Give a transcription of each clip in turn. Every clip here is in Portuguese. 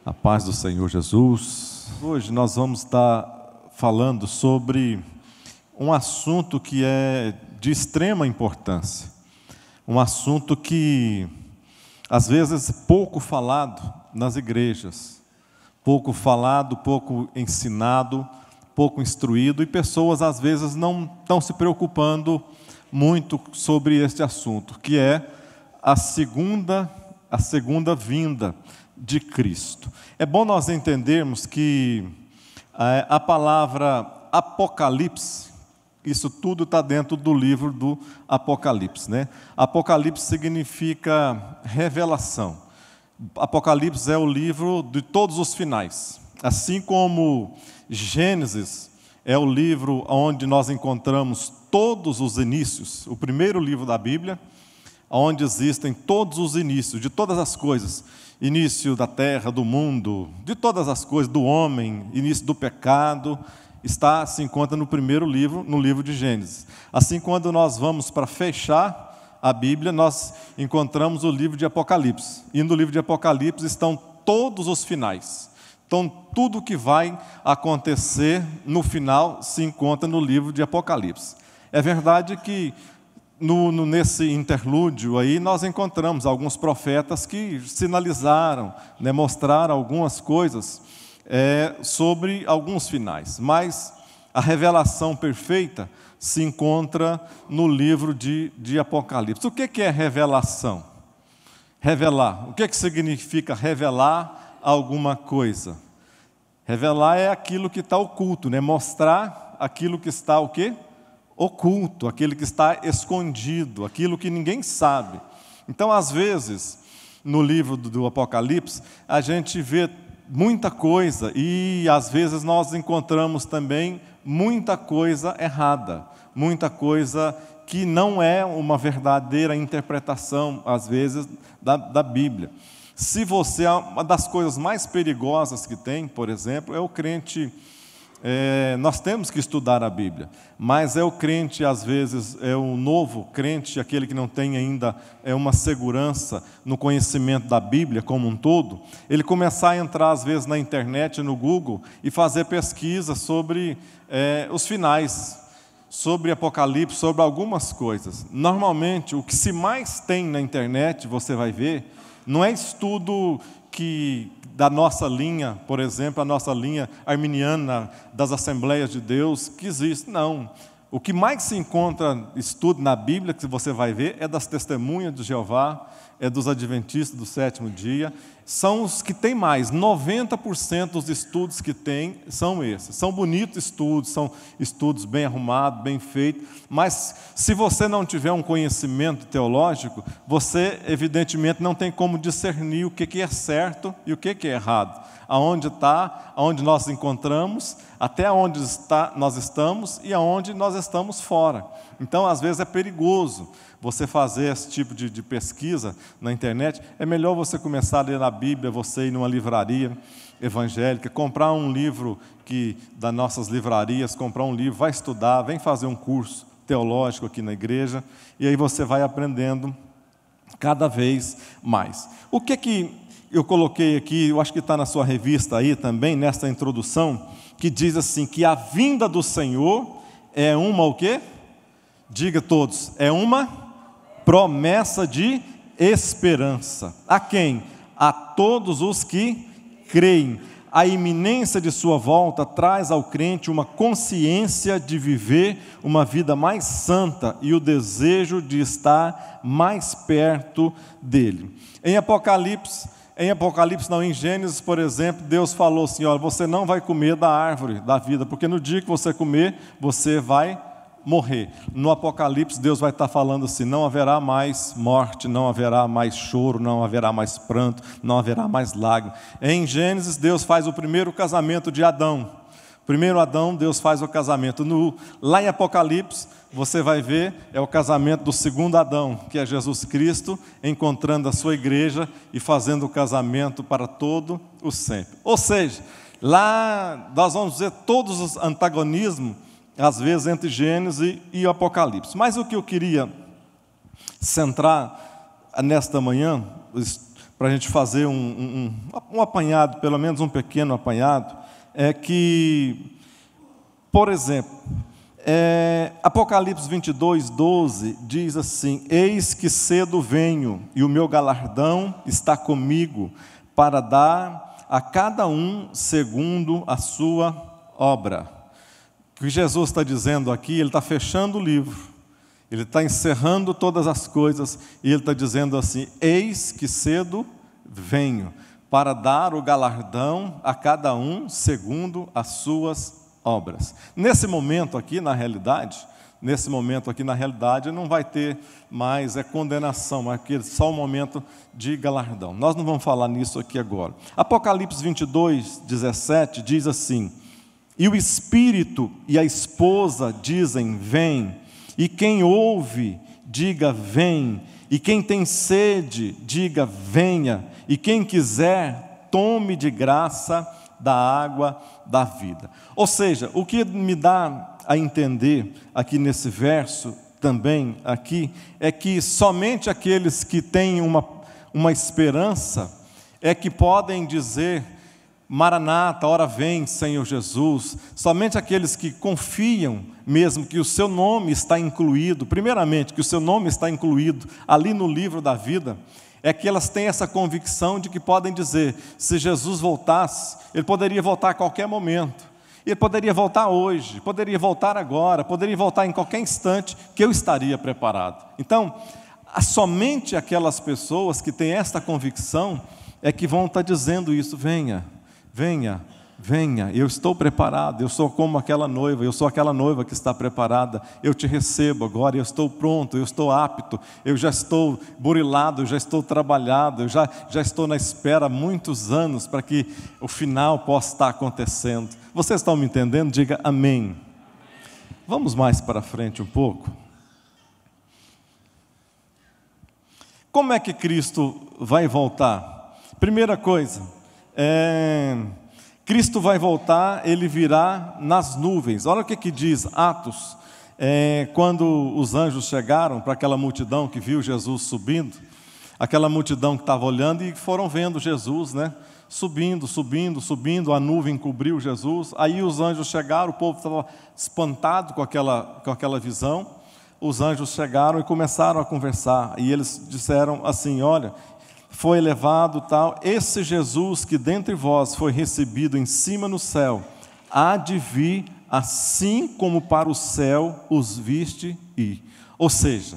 A paz do Senhor Jesus. Hoje nós vamos estar falando sobre um assunto que é de extrema importância. Um assunto que, às vezes, pouco falado nas igrejas. Pouco falado, pouco ensinado, pouco instruído. E pessoas, às vezes, não estão se preocupando muito sobre este assunto, que é a segunda vinda de Cristo. É bom nós entendermos que a palavra Apocalipse, isso tudo está dentro do livro do Apocalipse, né? Apocalipse significa revelação. Apocalipse é o livro de todos os finais. Assim como Gênesis é o livro onde nós encontramos todos os inícios, o primeiro livro da Bíblia, onde existem todos os inícios de todas as coisas. Início da terra, do mundo, de todas as coisas, do homem, início do pecado, se encontra no primeiro livro, no livro de Gênesis. Assim, quando nós vamos para fechar a Bíblia, nós encontramos o livro de Apocalipse. E no livro de Apocalipse estão todos os finais. Então, tudo que vai acontecer no final se encontra no livro de Apocalipse. É verdade que nesse interlúdio aí nós encontramos alguns profetas que sinalizaram, né, mostraram algumas coisas sobre alguns finais, mas a revelação perfeita se encontra no livro de Apocalipse. O que é revelação? Revelar. O que significa revelar alguma coisa? Revelar é aquilo que está oculto, né? Mostrar aquilo que está o quê? Oculto, aquele que está escondido, aquilo que ninguém sabe. Então, às vezes, no livro do Apocalipse, a gente vê muita coisa e, às vezes, nós encontramos também muita coisa errada, muita coisa que não é uma verdadeira interpretação, às vezes, da Bíblia. Uma das coisas mais perigosas que tem, por exemplo, é o crente. Nós temos que estudar a Bíblia, mas o crente, às vezes, o novo crente, aquele que não tem ainda uma segurança no conhecimento da Bíblia como um todo, ele começar a entrar, às vezes, na internet, no Google, e fazer pesquisa sobre os finais, sobre Apocalipse, sobre algumas coisas. Normalmente, o que se mais tem na internet, você vai ver, não é estudo da nossa linha, por exemplo, a nossa linha arminiana das Assembleias de Deus, que existe, não. O que mais se encontra estudo na Bíblia, que você vai ver, é das testemunhas de Jeová, é dos adventistas do sétimo dia, são os que tem mais. 90% dos estudos que tem são esses. São bonitos estudos, são estudos bem arrumados, bem feitos, mas se você não tiver um conhecimento teológico, você evidentemente não tem como discernir o que é certo e o que é errado. Aonde está, aonde nós encontramos, até onde nós estamos e aonde nós estamos fora. Então, às vezes, é perigoso você fazer esse tipo de pesquisa na internet. É melhor você começar a ler na Bíblia, você ir numa livraria evangélica, comprar um livro das nossas livrarias, comprar um livro, vai estudar, vem fazer um curso teológico aqui na igreja, e aí você vai aprendendo cada vez mais. O que eu coloquei aqui, eu acho que está na sua revista aí também, nessa introdução, que diz assim, que a vinda do Senhor é uma o quê? Diga todos, é uma promessa de esperança. A quem? A todos os que creem. A iminência de sua volta traz ao crente uma consciência de viver uma vida mais santa e o desejo de estar mais perto dele. Em Gênesis, por exemplo, Deus falou assim, olha, você não vai comer da árvore da vida, porque no dia que você comer, você vai morrer. No Apocalipse, Deus vai estar falando assim, não haverá mais morte, não haverá mais choro, não haverá mais pranto, não haverá mais lágrimas. Em Gênesis, Deus faz o primeiro casamento de Adão. Primeiro Adão, Deus faz o casamento. Lá em Apocalipse, você vai ver, é o casamento do segundo Adão, que é Jesus Cristo, encontrando a sua igreja e fazendo o casamento para todo o sempre. Ou seja, lá nós vamos ver todos os antagonismos, às vezes, entre Gênesis e Apocalipse. Mas o que eu queria centrar nesta manhã, para a gente fazer um apanhado, pelo menos um pequeno apanhado, é que, por exemplo, Apocalipse 22, 12 diz assim: eis que cedo venho, e o meu galardão está comigo, para dar a cada um segundo a sua obra. O que Jesus está dizendo aqui, ele está fechando o livro, ele está encerrando todas as coisas, e ele está dizendo assim: eis que cedo venho, para dar o galardão a cada um segundo as suas obras. Nesse momento aqui, na realidade, não vai ter mais condenação, mas aqui é só um momento de galardão. Nós não vamos falar nisso aqui agora. Apocalipse 22, 17 diz assim: e o Espírito e a esposa dizem: vem, e quem ouve, diga: vem, e quem tem sede, diga: venha, e quem quiser, tome de graça da água da vida. Ou seja, o que me dá a entender aqui nesse verso também aqui é que somente aqueles que têm uma esperança é que podem dizer: Maranata, ora vem, Senhor Jesus. Somente aqueles que confiam mesmo que o seu nome está incluído, primeiramente que o seu nome está incluído ali no livro da vida, é que elas têm essa convicção de que podem dizer: se Jesus voltasse, Ele poderia voltar a qualquer momento, Ele poderia voltar hoje, poderia voltar agora, poderia voltar em qualquer instante, que eu estaria preparado. Então, somente aquelas pessoas que têm esta convicção é que vão estar dizendo isso: venha, venha, venha, eu estou preparado, eu sou como aquela noiva, eu sou aquela noiva que está preparada, eu te recebo agora, eu estou pronto, eu estou apto, eu já estou burilado, eu já estou trabalhado, eu já estou na espera há muitos anos para que o final possa estar acontecendo. Vocês estão me entendendo? Diga amém. Vamos mais para frente um pouco. Como é que Cristo vai voltar? Primeira coisa, Cristo vai voltar, Ele virá nas nuvens. Olha o que diz Atos, quando os anjos chegaram para aquela multidão que viu Jesus subindo, aquela multidão que estava olhando e foram vendo Jesus, né? Subindo, subindo, subindo, a nuvem cobriu Jesus. Aí os anjos chegaram, o povo estava espantado com aquela visão. Os anjos chegaram e começaram a conversar, e eles disseram assim: olha, foi elevado tal, esse Jesus que dentre vós foi recebido em cima no céu, há de vir assim como para o céu os viste ir. Ou seja,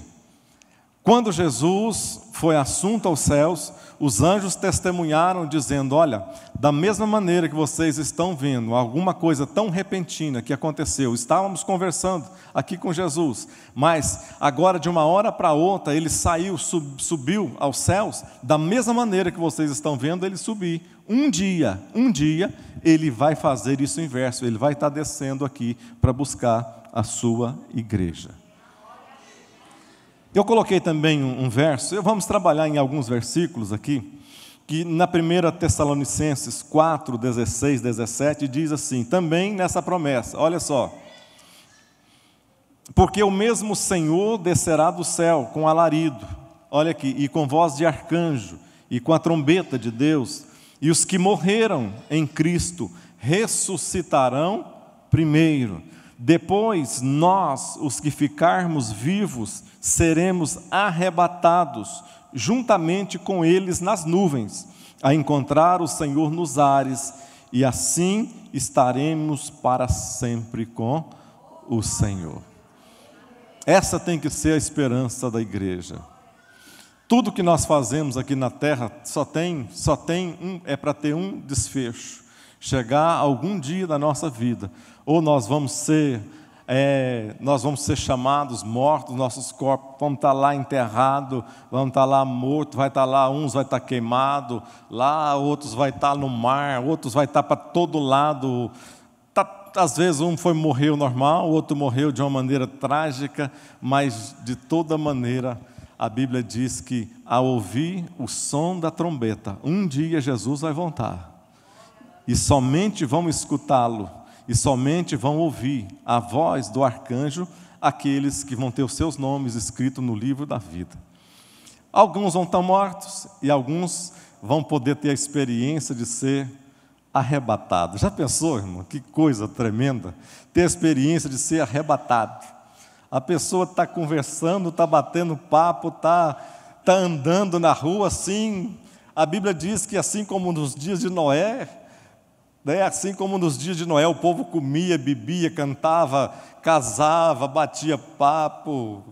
quando Jesus foi assunto aos céus, os anjos testemunharam dizendo: olha, da mesma maneira que vocês estão vendo alguma coisa tão repentina que aconteceu, estávamos conversando aqui com Jesus, mas agora de uma hora para outra ele saiu, subiu aos céus, da mesma maneira que vocês estão vendo ele subir. Um dia ele vai fazer isso inverso, ele vai estar descendo aqui para buscar a sua igreja. Eu coloquei também um verso, vamos trabalhar em alguns versículos aqui, que na 1 Tessalonicenses 4, 16, 17, diz assim, também nessa promessa, olha só: porque o mesmo Senhor descerá do céu com alarido, olha aqui, e com voz de arcanjo, e com a trombeta de Deus, e os que morreram em Cristo ressuscitarão primeiro. Depois nós, os que ficarmos vivos, seremos arrebatados juntamente com eles nas nuvens, a encontrar o Senhor nos ares, e assim estaremos para sempre com o Senhor. Essa tem que ser a esperança da igreja. Tudo que nós fazemos aqui na terra é para ter um desfecho. Chegar algum dia da nossa vida, ou nós vamos ser chamados mortos, nossos corpos vão estar lá enterrados, vão estar lá mortos, vai estar lá, uns vai estar queimado, lá outros vai estar no mar, outros vai estar para todo lado. Às vezes morreu normal, o outro morreu de uma maneira trágica, mas de toda maneira a Bíblia diz que ao ouvir o som da trombeta, um dia Jesus vai voltar. E somente vão escutá-lo, e somente vão ouvir a voz do arcanjo aqueles que vão ter os seus nomes escritos no livro da vida. Alguns vão estar mortos, e alguns vão poder ter a experiência de ser arrebatados. Já pensou, irmão? Que coisa tremenda, ter a experiência de ser arrebatado. A pessoa está conversando, está batendo papo, está andando na rua assim. A Bíblia diz que assim como nos dias de Noé, assim como nos dias de Noé, o povo comia, bebia, cantava, casava, batia papo,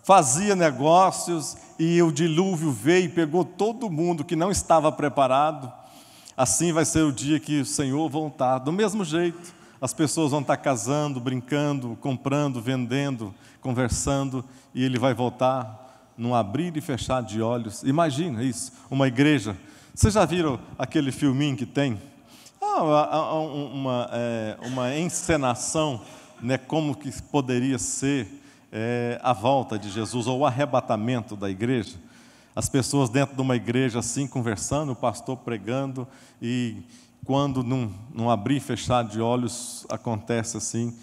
fazia negócios, e o dilúvio veio e pegou todo mundo que não estava preparado. Assim vai ser o dia que o Senhor voltar. Do mesmo jeito, as pessoas vão estar casando, brincando, comprando, vendendo, conversando, e Ele vai voltar num abrir e fechar de olhos. Imagina isso, uma igreja. Vocês já viram aquele filminho que tem? Uma encenação, né, como que poderia ser a volta de Jesus, ou o arrebatamento da igreja. As pessoas dentro de uma igreja assim, conversando, o pastor pregando, e quando num abrir e fechar de olhos acontece assim,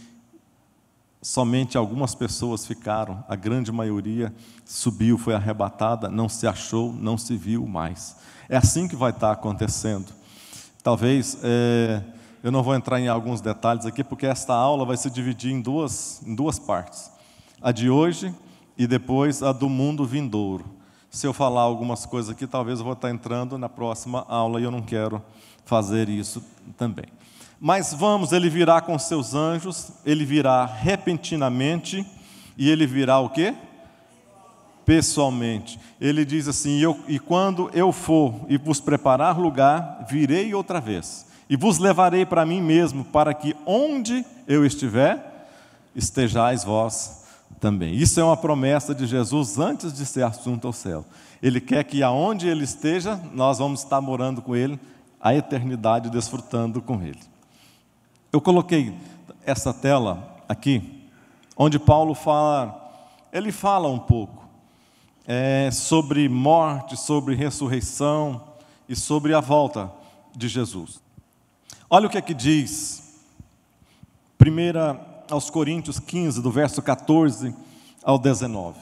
somente algumas pessoas ficaram, a grande maioria subiu, foi arrebatada, não se achou, não se viu mais. É assim que vai estar acontecendo. Talvez, eu não vou entrar em alguns detalhes aqui, porque esta aula vai se dividir em duas partes. A de hoje e depois a do mundo vindouro. Se eu falar algumas coisas aqui, talvez eu vou estar entrando na próxima aula, e eu não quero fazer isso também. Mas vamos, ele virá com seus anjos, ele virá repentinamente, e ele virá o quê? Pessoalmente. Ele diz assim, e quando eu for e vos preparar lugar, virei outra vez, e vos levarei para mim mesmo, para que onde eu estiver, estejais vós também. Isso é uma promessa de Jesus antes de ser assunto ao céu. Ele quer que aonde Ele esteja, nós vamos estar morando com Ele, a eternidade desfrutando com Ele. Eu coloquei essa tela aqui, onde Paulo ele fala um pouco sobre morte, sobre ressurreição e sobre a volta de Jesus. Olha o que é que diz 1 aos Coríntios 15, do verso 14 ao 19.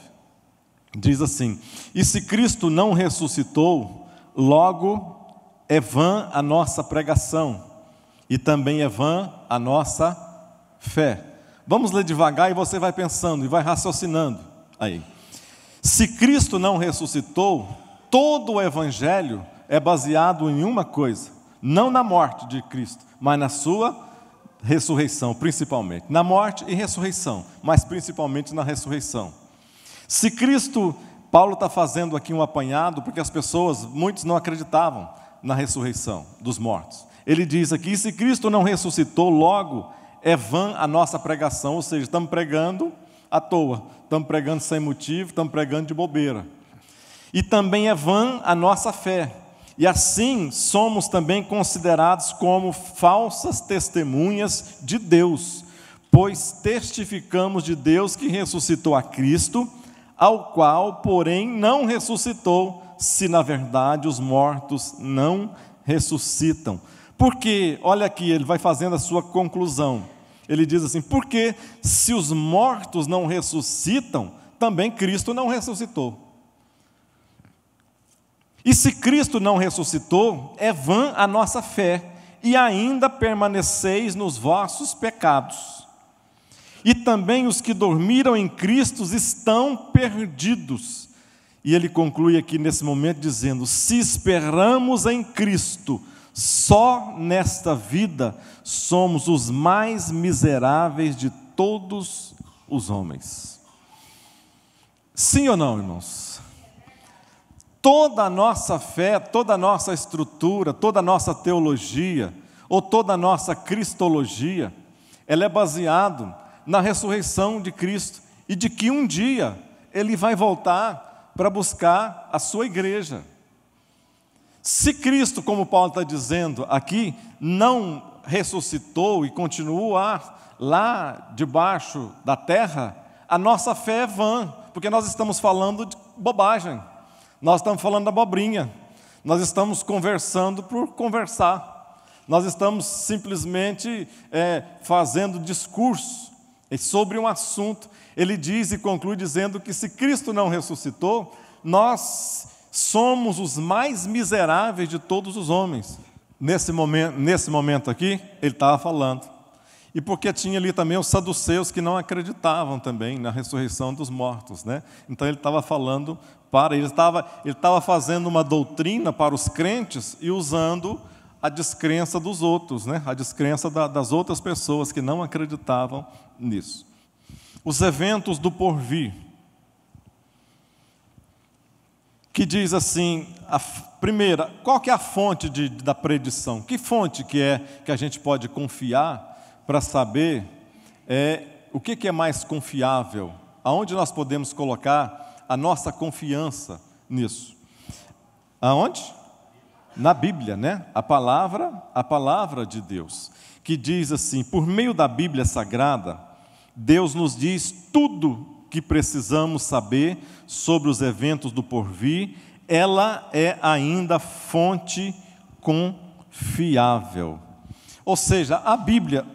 Diz assim: e se Cristo não ressuscitou, logo é vã a nossa pregação, e também é vã a nossa fé. Vamos ler devagar e você vai pensando e vai raciocinando aí. Se Cristo não ressuscitou, todo o evangelho é baseado em uma coisa, não na morte de Cristo, mas na sua ressurreição, principalmente. Na morte e ressurreição, mas principalmente na ressurreição. Se Cristo, Paulo está fazendo aqui um apanhado, porque as pessoas, muitos não acreditavam na ressurreição dos mortos. Ele diz aqui, se Cristo não ressuscitou, logo é vã a nossa pregação, ou seja, estamos pregando à toa, estamos pregando sem motivo, estamos pregando de bobeira. E também é vã a nossa fé. E assim somos também considerados como falsas testemunhas de Deus, pois testificamos de Deus que ressuscitou a Cristo, ao qual, porém, não ressuscitou, se na verdade os mortos não ressuscitam. Porque, olha aqui, ele vai fazendo a sua conclusão. Ele diz assim, porque se os mortos não ressuscitam, também Cristo não ressuscitou. E se Cristo não ressuscitou, é vã a nossa fé, e ainda permaneceis nos vossos pecados. E também os que dormiram em Cristo estão perdidos. E ele conclui aqui nesse momento dizendo, se esperamos em Cristo, só nesta vida somos os mais miseráveis de todos os homens. Sim ou não, irmãos? Toda a nossa fé, toda a nossa estrutura, toda a nossa teologia, ou toda a nossa cristologia, ela é baseada na ressurreição de Cristo, e de que um dia Ele vai voltar para buscar a sua igreja. Se Cristo, como Paulo está dizendo aqui, não ressuscitou e continua lá debaixo da terra, a nossa fé é vã, porque nós estamos falando de bobagem. Nós estamos falando da abobrinha, nós estamos conversando por conversar, nós estamos simplesmente fazendo discurso sobre um assunto. Ele diz e conclui dizendo que se Cristo não ressuscitou, nós somos os mais miseráveis de todos os homens. Nesse momento aqui, ele estava falando. E porque tinha ali também os saduceus que não acreditavam também na ressurreição dos mortos, né? Então ele estava falando para eles, ele estava fazendo uma doutrina para os crentes e usando a descrença dos outros, né? A descrença das outras pessoas que não acreditavam nisso. Os eventos do porvir, que diz assim, a primeira, qual que é a fonte da predição? Que fonte que a gente pode confiar para saber o que é mais confiável? Aonde nós podemos colocar a nossa confiança nisso? Aonde? Na Bíblia, né? A palavra de Deus, que diz assim, por meio da Bíblia Sagrada, Deus nos diz tudo que precisamos saber sobre os eventos do porvir. Ela é ainda fonte confiável. Ou seja, a Bíblia,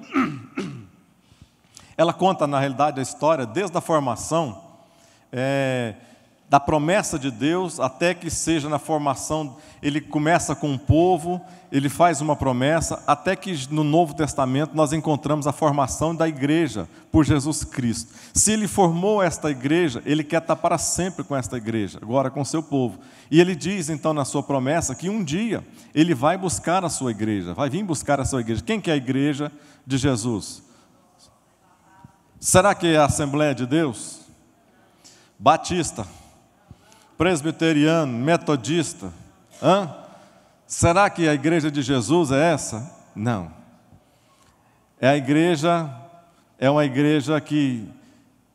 ela conta, na realidade, a história desde a formação, da promessa de Deus, até que seja na formação, ele começa com um povo, ele faz uma promessa, até que no Novo Testamento nós encontramos a formação da igreja por Jesus Cristo. Se ele formou esta igreja, ele quer estar para sempre com esta igreja, agora com o seu povo. E ele diz então na sua promessa que um dia ele vai buscar a sua igreja, vai vir buscar a sua igreja. Quem que é a igreja de Jesus? Será que é a Assembleia de Deus? Batista? Presbiteriano, metodista? Será que a igreja de Jesus é essa? Não. É uma igreja que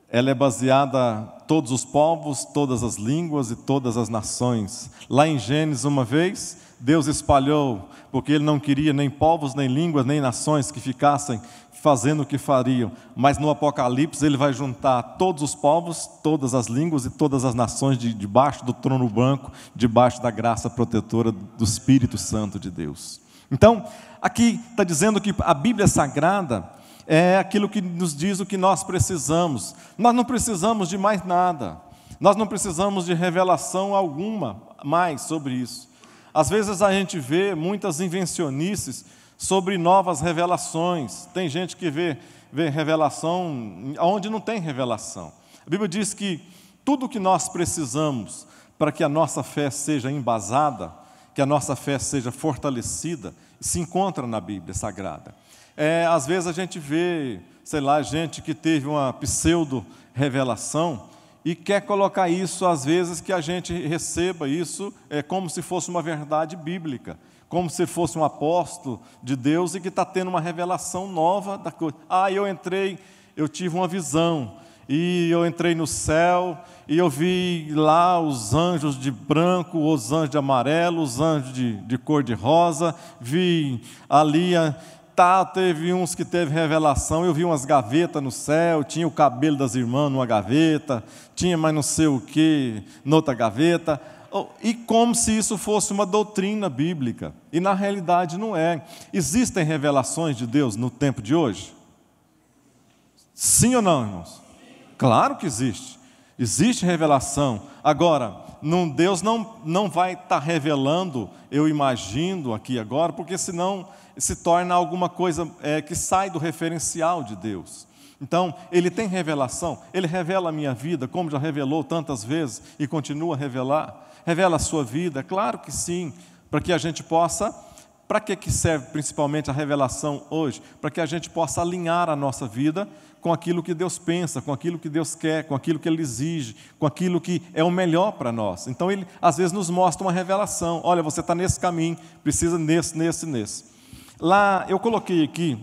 ela é baseada em todos os povos, todas as línguas e todas as nações. Lá em Gênesis, uma vez, Deus espalhou, porque Ele não queria nem povos, nem línguas, nem nações que ficassem fazendo o que fariam. Mas no Apocalipse Ele vai juntar todos os povos, todas as línguas e todas as nações debaixo do trono branco, debaixo da graça protetora do Espírito Santo de Deus. Então, aqui está dizendo que a Bíblia Sagrada é aquilo que nos diz o que nós precisamos. Nós não precisamos de mais nada. Nós não precisamos de revelação alguma mais sobre isso. Às vezes a gente vê muitas invencionices sobre novas revelações. Tem gente que vê revelação onde não tem revelação. A Bíblia diz que tudo o que nós precisamos para que a nossa fé seja embasada, que a nossa fé seja fortalecida, se encontra na Bíblia Sagrada. Às vezes a gente vê, gente que teve uma pseudo-revelação e quer colocar isso, às vezes, que a gente receba isso como se fosse uma verdade bíblica, como se fosse um apóstolo de Deus e que está tendo uma revelação nova da coisa. Eu tive uma visão, e eu entrei no céu, e eu vi lá os anjos de branco, os anjos de amarelo, os anjos de cor de rosa, vi ali... teve uns que teve revelação, eu vi umas gavetas no céu, tinha o cabelo das irmãs numa gaveta, tinha mais não sei o que noutra gaveta, e como se isso fosse uma doutrina bíblica, e na realidade não é. Existem revelações de Deus no tempo de hoje? Sim ou não, irmãos? Claro que existe revelação. Agora, Deus não vai estar revelando, eu imagino aqui agora, porque senão se torna alguma coisa que sai do referencial de Deus. Então, Ele tem revelação, Ele revela a minha vida, como já revelou tantas vezes e continua a revelar. Revela a sua vida, claro que sim, para que a gente possa... Para que serve principalmente a revelação hoje? Para que a gente possa alinhar a nossa vida com aquilo que Deus pensa, com aquilo que Deus quer, com aquilo que Ele exige, com aquilo que é o melhor para nós. Então Ele às vezes nos mostra uma revelação. Olha, você está nesse caminho, precisa nesse. Lá eu coloquei aqui,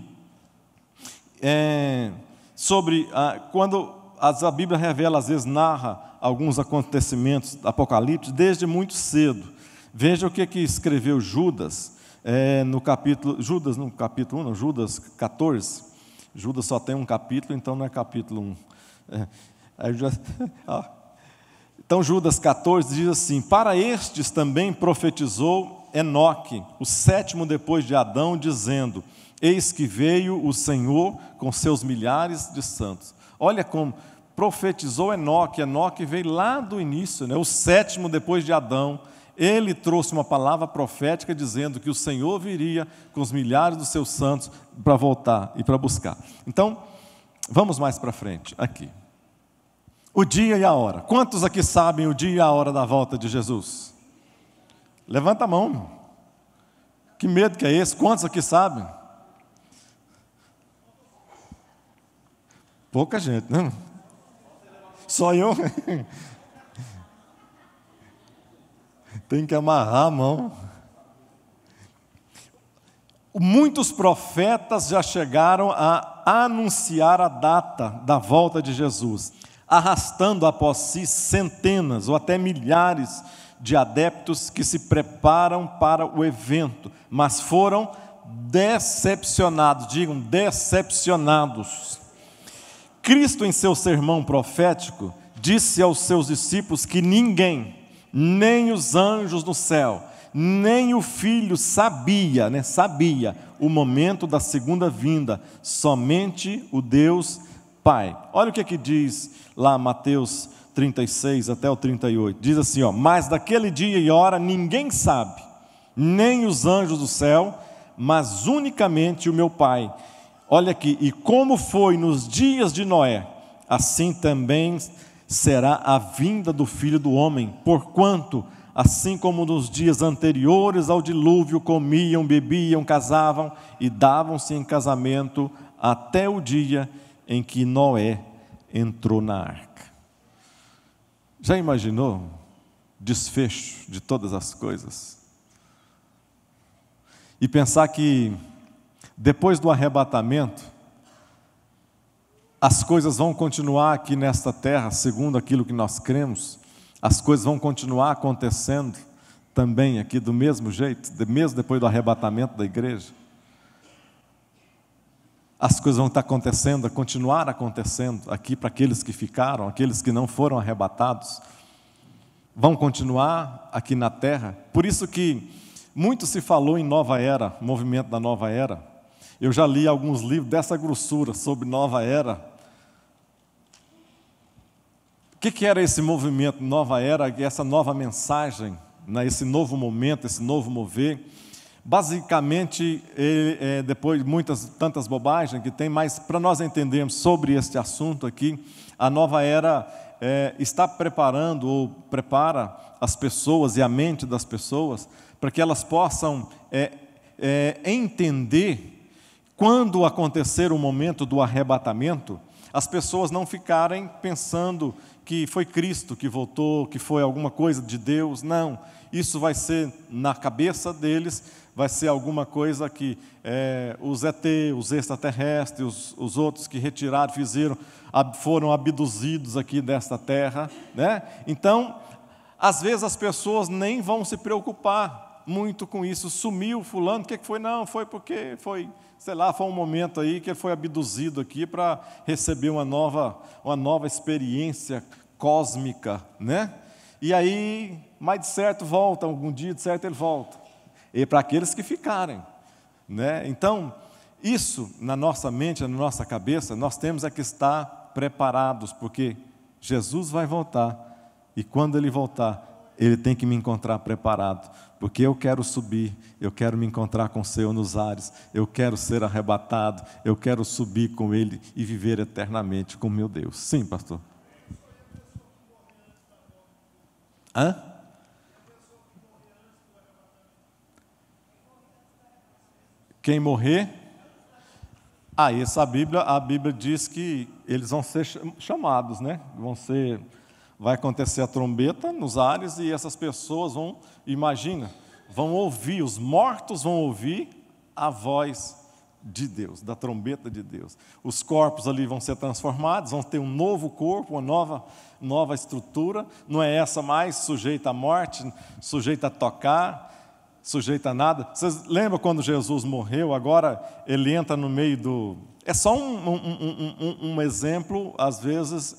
sobre quando a Bíblia revela, às vezes narra alguns acontecimentos do Apocalipse desde muito cedo. Veja o que escreveu Judas, no capítulo 14. Judas só tem um capítulo, então não é capítulo 1. Então Judas 14 diz assim: para estes também profetizou Enoque, o sétimo depois de Adão, dizendo: eis que veio o Senhor com seus milhares de santos. Olha como, profetizou Enoque. Enoque veio lá do início, né? O sétimo depois de Adão. Ele trouxe uma palavra profética dizendo que o Senhor viria com os milhares dos seus santos para voltar e para buscar. Então, vamos mais para frente, aqui. O dia e a hora. Quantos aqui sabem o dia e a hora da volta de Jesus? Levanta a mão. Que medo que é esse? Quantos aqui sabem? Pouca gente, né? Só eu. Tem que amarrar a mão. Muitos profetas já chegaram a anunciar a data da volta de Jesus, arrastando após si centenas ou até milhares de adeptos que se preparam para o evento, mas foram decepcionados, digam, decepcionados. Cristo, em seu sermão profético, disse aos seus discípulos que ninguém, nem os anjos no céu, nem o Filho sabia o momento da segunda vinda, somente o Deus Pai. Olha o que diz lá Mateus 36 até o 38, diz assim, mas daquele dia e hora ninguém sabe, nem os anjos do céu, mas unicamente o meu Pai. Olha aqui, e como foi nos dias de Noé, assim também será a vinda do Filho do Homem, porquanto, assim como nos dias anteriores ao dilúvio, comiam, bebiam, casavam e davam-se em casamento até o dia em que Noé entrou na arca. Já imaginou desfecho de todas as coisas? E pensar que depois do arrebatamento, as coisas vão continuar aqui nesta terra, segundo aquilo que nós cremos, as coisas vão continuar acontecendo também aqui do mesmo jeito, mesmo depois do arrebatamento da igreja. As coisas vão estar acontecendo, continuar acontecendo aqui para aqueles que ficaram, aqueles que não foram arrebatados, vão continuar aqui na terra. Por isso que muito se falou em nova era, movimento da nova era. Eu já li alguns livros dessa grossura sobre nova era. O que era esse movimento nova era, essa nova mensagem, né, esse novo momento, esse novo mover? Basicamente, depois de tantas bobagens que tem, mas para nós entendermos sobre este assunto aqui, a nova era está preparando ou prepara as pessoas e a mente das pessoas para que elas possam entender, quando acontecer o momento do arrebatamento, as pessoas não ficarem pensando que foi Cristo que voltou, que foi alguma coisa de Deus. Não, isso vai ser na cabeça deles, vai ser alguma coisa que os ET, os extraterrestres, os outros que retiraram, foram abduzidos aqui desta terra, né? Então, às vezes as pessoas nem vão se preocupar muito com isso. Sumiu fulano, o que foi? Não, foi porque foi, sei lá, foi um momento aí que ele foi abduzido aqui para receber uma nova experiência cósmica, né? E aí, mais de certo volta, algum dia de certo ele volta. E para aqueles que ficarem, né? Então, isso na nossa mente, na nossa cabeça, nós temos que estar preparados, porque Jesus vai voltar, e quando Ele voltar, Ele tem que me encontrar preparado, porque eu quero subir, eu quero me encontrar com o Senhor nos ares, eu quero ser arrebatado, eu quero subir com Ele e viver eternamente com meu Deus. Sim, pastor? Hã? Quem morrer? Isso a Bíblia diz que eles vão ser chamados, né? Vai acontecer a trombeta nos ares e essas pessoas vão ouvir, os mortos vão ouvir a voz de Deus, da trombeta de Deus. Os corpos ali vão ser transformados, vão ter um novo corpo, uma nova estrutura, não é essa mais sujeita à morte, sujeita a tocar, sujeita a nada. Vocês lembram quando Jesus morreu? Agora ele entra no meio do... É só um exemplo, às vezes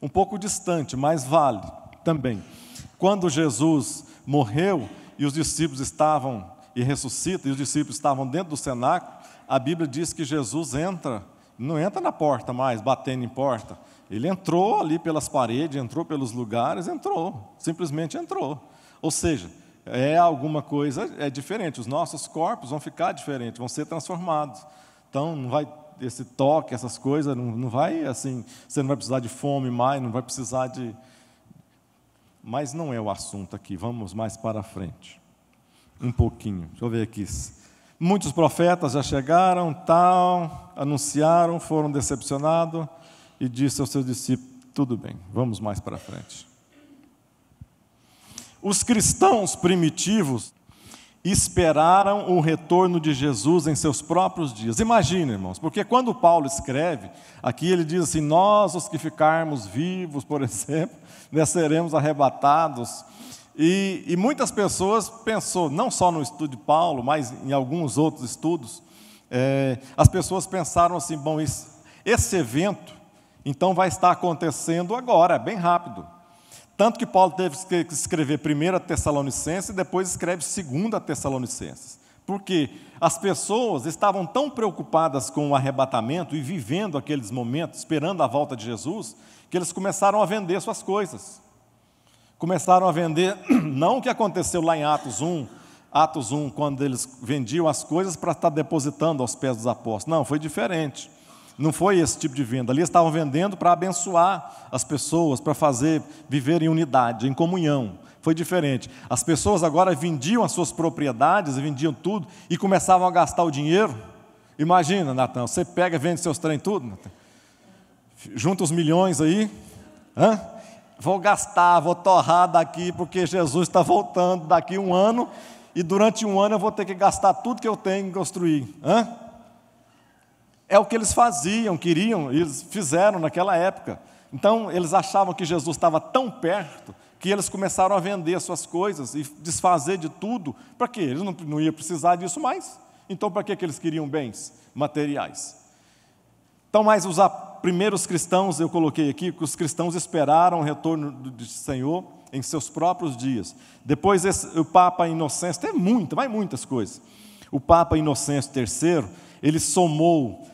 um pouco distante, mas vale também. Quando Jesus morreu e os discípulos estavam, e ressuscita, e os discípulos estavam dentro do cenáculo, a Bíblia diz que Jesus entra Não entra na porta mais, batendo em porta. Ele entrou ali pelas paredes, entrou pelos lugares, entrou, simplesmente entrou. Ou seja, é alguma coisa, é diferente. Os nossos corpos vão ficar diferentes, vão ser transformados. Então, não vai esse toque, essas coisas, não vai assim, você não vai precisar de fome mais, não vai precisar de... Mas não é o assunto aqui, vamos mais para frente. Um pouquinho, deixa eu ver aqui. Muitos profetas já chegaram, anunciaram, foram decepcionados, e disse aos seus discípulos, tudo bem, vamos mais para frente. Os cristãos primitivos esperaram o retorno de Jesus em seus próprios dias. Imagina, irmãos, porque quando Paulo escreve, aqui ele diz assim, nós os que ficarmos vivos, por exemplo, seremos arrebatados. E muitas pessoas pensou, não só no estudo de Paulo, mas em alguns outros estudos, as pessoas pensaram assim, bom, esse evento, então vai estar acontecendo agora, bem rápido. Tanto que Paulo teve que escrever 1 Tessalonicenses e depois escreve 2 Tessalonicenses. Porque as pessoas estavam tão preocupadas com o arrebatamento e vivendo aqueles momentos, esperando a volta de Jesus, que eles começaram a vender suas coisas. Começaram a vender, não o que aconteceu lá em Atos 1, quando eles vendiam as coisas para estar depositando aos pés dos apóstolos. Não, foi diferente. Não foi esse tipo de venda. Ali estavam vendendo para abençoar as pessoas, para fazer viver em unidade, em comunhão. Foi diferente. As pessoas agora vendiam as suas propriedades, vendiam tudo e começavam a gastar o dinheiro. Imagina, Natan, você pega e vende seus trem tudo, Natan. Junta os milhões aí. Vou gastar, vou torrar daqui, porque Jesus está voltando daqui 1 ano, e durante 1 ano eu vou ter que gastar tudo que eu tenho em construir. É o que eles faziam, queriam, eles fizeram naquela época. Então, eles achavam que Jesus estava tão perto, que eles começaram a vender suas coisas e desfazer de tudo. Para quê? Eles não iam precisar disso mais. Então, para que eles queriam bens materiais? Então, mas os primeiros cristãos, eu coloquei aqui, que os cristãos esperaram o retorno do Senhor em seus próprios dias. Depois, o Papa Inocêncio, vai muitas coisas. O Papa Inocêncio III, ele somou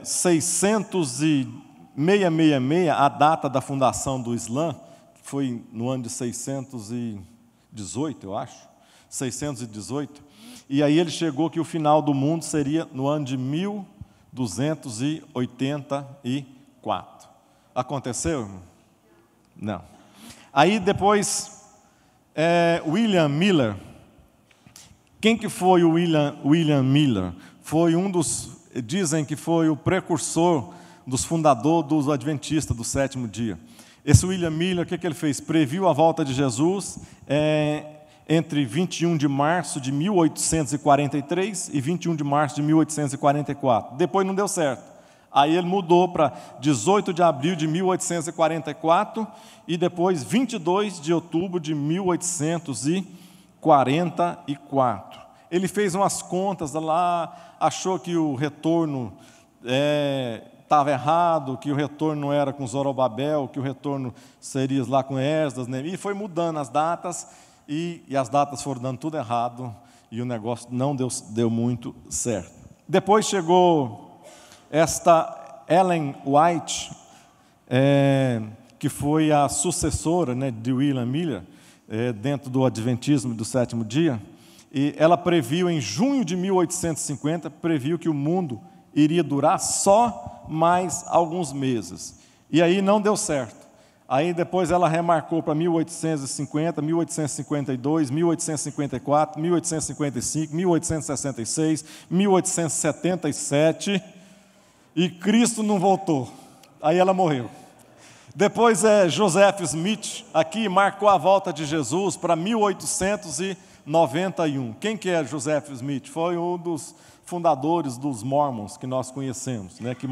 666, a data da fundação do Islã, que foi no ano de 618, eu acho, 618, e aí ele chegou que o final do mundo seria no ano de 1284. Aconteceu, irmão? Não. Aí depois, William Miller. Quem que foi o William Miller? Foi dizem que foi o precursor dos fundadores dos adventistas do 7º dia. Esse William Miller, o que ele fez? Previu a volta de Jesus entre 21 de março de 1843 e 21 de março de 1844. Depois não deu certo. Aí ele mudou para 18 de abril de 1844 e depois 22 de outubro de 1844. Ele fez umas contas lá, achou que o retorno estava errado, que o retorno não era com Zorobabel, que o retorno seria lá com Esdras, né? E foi mudando as datas, e as datas foram dando tudo errado, e o negócio não deu muito certo. Depois chegou esta Ellen White, que foi a sucessora, né, de William Miller, dentro do Adventismo do 7º dia, e ela previu em junho de 1850, previu que o mundo iria durar só mais alguns meses. E aí não deu certo. Aí depois ela remarcou para 1850, 1852, 1854, 1855, 1866, 1877, e Cristo não voltou. Aí ela morreu. Depois Joseph Smith, aqui marcou a volta de Jesus para 1891. Quem que é Joseph Smith? Foi um dos fundadores dos Mormons que nós conhecemos, né? que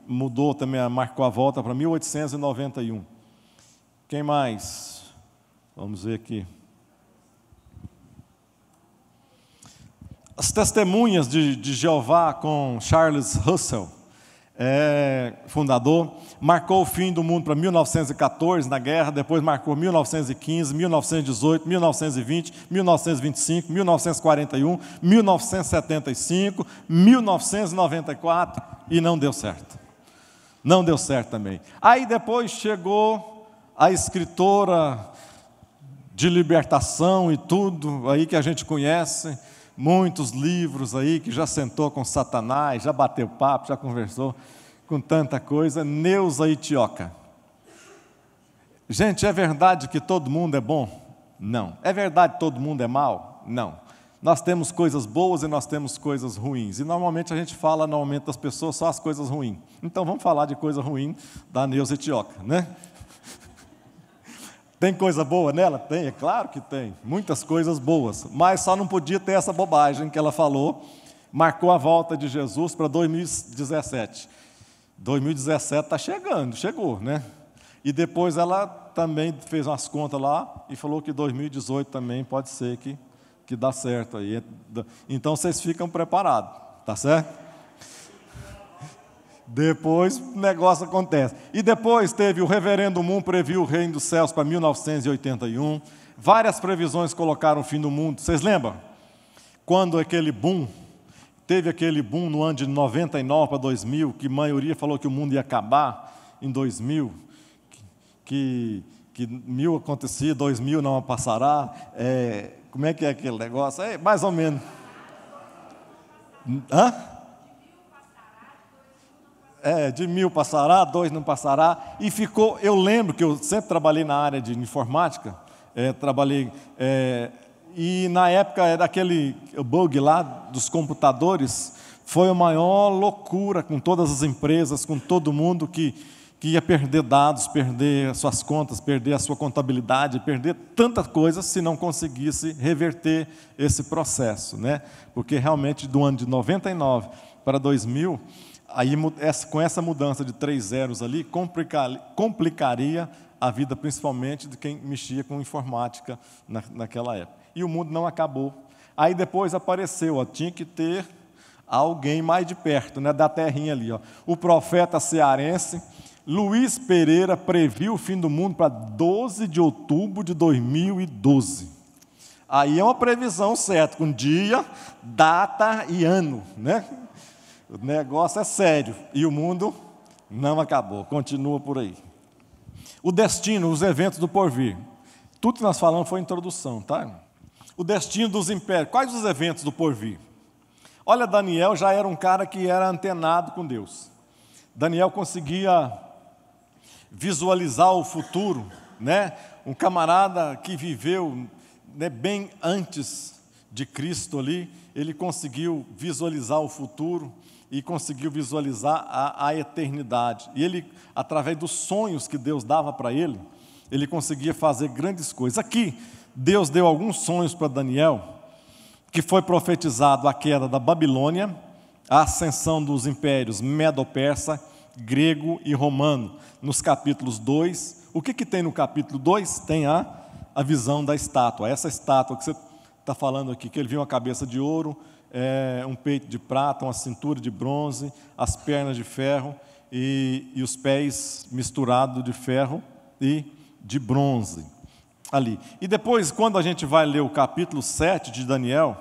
mudou também, marcou a volta para 1891. Quem mais? Vamos ver aqui. As testemunhas de Jeová com Charles Russell. fundador, marcou o fim do mundo para 1914, na guerra, depois marcou 1915, 1918, 1920, 1925, 1941, 1975, 1994, e não deu certo. Não deu certo também. Aí depois chegou a escritora de libertação e tudo, aí que a gente conhece, muitos livros aí, que já sentou com Satanás, já bateu papo, já conversou com tanta coisa, Neuza Itioca. Gente, é verdade que todo mundo é bom? Não. É verdade que todo mundo é mau? Não. Nós temos coisas boas e nós temos coisas ruins, e normalmente a gente fala no aumento das pessoas só as coisas ruins. Então vamos falar de coisa ruim da Neuza Itioca, né? Tem coisa boa nela? Tem, é claro que tem, muitas coisas boas, mas só não podia ter essa bobagem que ela falou, marcou a volta de Jesus para 2017. 2017 está chegando, chegou, né? E depois ela também fez umas contas lá e falou que 2018 também pode ser que dá certo aí. Então vocês ficam preparados, tá certo? Depois o negócio acontece. E depois teve o reverendo Moon previu o reino dos céus para 1981. Várias previsões colocaram o fim do mundo. Vocês lembram? Quando teve aquele boom no ano de 99 para 2000, que a maioria falou que o mundo ia acabar em 2000, que 1000 acontecia, 2000 não passará. Como é que é aquele negócio? Mais ou menos. Hã? De 1000 passará, 2 não passará, e ficou, eu lembro que eu sempre trabalhei na área de informática, e na época era aquele bug lá dos computadores, foi a maior loucura com todas as empresas, com todo mundo que ia perder dados, perder as suas contas, perder a sua contabilidade, perder tantas coisas se não conseguisse reverter esse processo, né? Porque realmente do ano de 99 para 2000, aí, com essa mudança de 3 zeros ali, complicaria a vida, principalmente de quem mexia com informática naquela época. E o mundo não acabou. Aí depois apareceu, tinha que ter alguém mais de perto, né, da terrinha ali. O profeta cearense Luiz Pereira previu o fim do mundo para 12 de outubro de 2012. Aí é uma previsão certa, com dia, data e ano, né? O negócio é sério, e o mundo não acabou, continua por aí. O destino, os eventos do porvir. Tudo que nós falamos foi introdução, tá? O destino dos impérios. Quais os eventos do porvir? Olha, Daniel já era um cara que era antenado com Deus. Daniel conseguia visualizar o futuro, né? Um camarada que viveu, né, bem antes de Cristo ali, ele conseguiu visualizar o futuro e conseguiu visualizar a eternidade. E ele, através dos sonhos que Deus dava para ele conseguia fazer grandes coisas. Aqui, Deus deu alguns sonhos para Daniel, que foi profetizado a queda da Babilônia, a ascensão dos impérios medo-persa, grego e romano, nos capítulos 2. O que tem no capítulo 2? Tem a visão da estátua. Essa estátua que você está falando aqui, que ele viu uma cabeça de ouro, um peito de prata, uma cintura de bronze, as pernas de ferro e os pés misturados de ferro e de bronze. Ali. E depois, quando a gente vai ler o capítulo 7 de Daniel,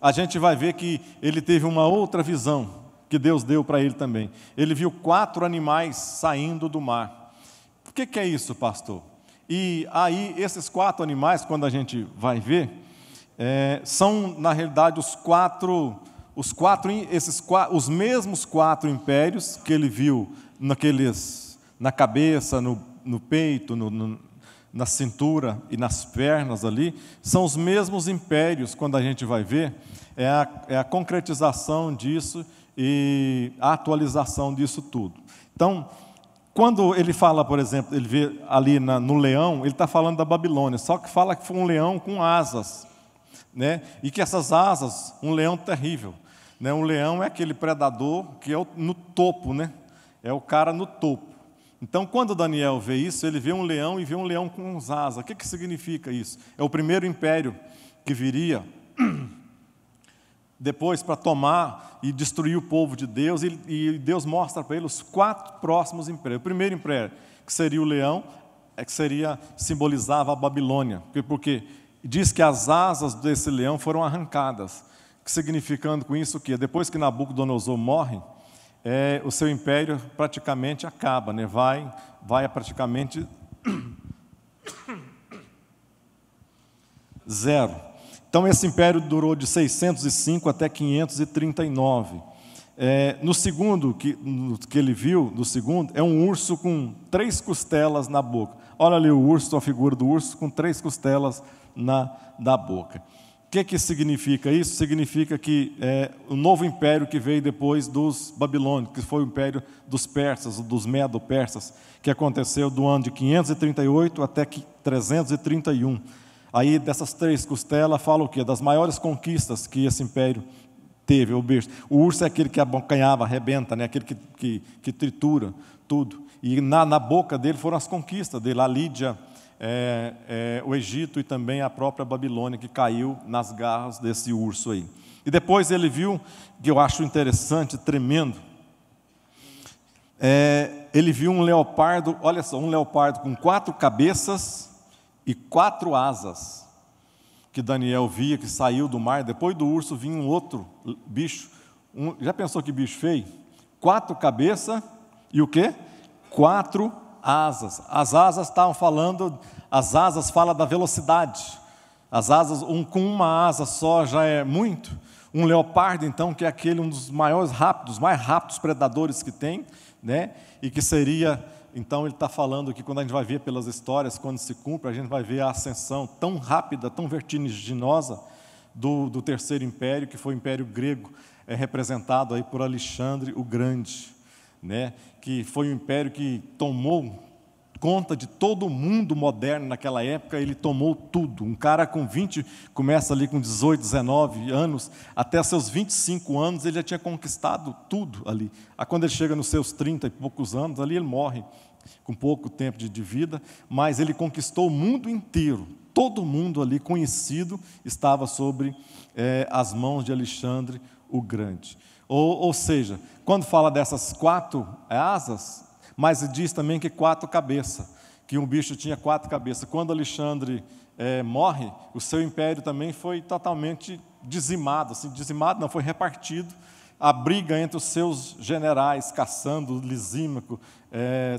a gente vai ver que ele teve uma outra visão, que Deus deu para ele também. Ele viu 4 animais saindo do mar. O que é isso, pastor? E aí, esses 4 animais, quando a gente vai ver, são, na realidade, os mesmos 4 impérios que ele viu na cabeça, no peito, na cintura e nas pernas ali, são os mesmos impérios, quando a gente vai ver, é a concretização disso e a atualização disso tudo. Então, quando ele fala, por exemplo, ele vê ali no leão, ele está falando da Babilônia, só que fala que foi um leão com asas, né? E que essas asas, um leão terrível, né? Um leão é aquele predador que é no topo, né? É o cara no topo. Então, quando Daniel vê isso, ele vê um leão e vê um leão com asas. O que significa isso? É o primeiro império que viria depois para tomar e destruir o povo de Deus, e Deus mostra para ele os 4 próximos impérios. O primeiro império, que seria o leão, simbolizava a Babilônia, porque diz que as asas desse leão foram arrancadas, significando com isso que depois que Nabucodonosor morre, o seu império praticamente acaba, né? vai a praticamente zero. Então esse império durou de 605 até 539. No segundo que ele viu, no segundo, é um urso com 3 costelas na boca. Olha ali o urso, a figura do urso com 3 costelas na boca. O que significa isso? Significa que o novo império que veio depois dos babilônicos, que foi o império dos persas, dos medo-persas, que aconteceu do ano de 538 até 331. Aí dessas 3 costelas fala o quê? Das maiores conquistas que esse império teve. O urso é aquele que abocanhava, arrebenta, né? Aquele que tritura tudo. E na boca dele foram as conquistas dele, a Lídia, o Egito e também a própria Babilônia, que caiu nas garras desse urso aí. E depois ele viu, que eu acho interessante, tremendo, ele viu um leopardo, olha só, um leopardo com 4 cabeças e 4 asas, que Daniel via, que saiu do mar. Depois do urso vinha um outro bicho, já pensou que bicho feio? 4 cabeças e o quê? 4 asas. As asas estavam falando, as asas falam da velocidade. As asas, com uma asa só já é muito. Um leopardo, então, que é aquele um dos mais rápidos predadores que tem, né? E que seria, então ele está falando que quando a gente vai ver pelas histórias, quando se cumpre, a gente vai ver a ascensão tão rápida, tão vertiginosa do terceiro império, que foi o Império Grego, representado aí por Alexandre o Grande, né? Que foi um império que tomou conta de todo o mundo moderno naquela época. Ele tomou tudo. Um cara com 20, começa ali com 18, 19 anos, até seus 25 anos ele já tinha conquistado tudo ali. Aí quando ele chega nos seus 30 e poucos anos, ali ele morre com pouco tempo de vida, mas ele conquistou o mundo inteiro. Todo mundo ali conhecido estava sobre as mãos de Alexandre o Grande. Ou seja, quando fala dessas 4 asas, mas diz também que 4 cabeças, que um bicho tinha 4 cabeças. Quando Alexandre morre, o seu império também foi totalmente dizimado, assim, dizimado não, foi repartido. A briga entre os seus generais, Cassandro, Lisímaco,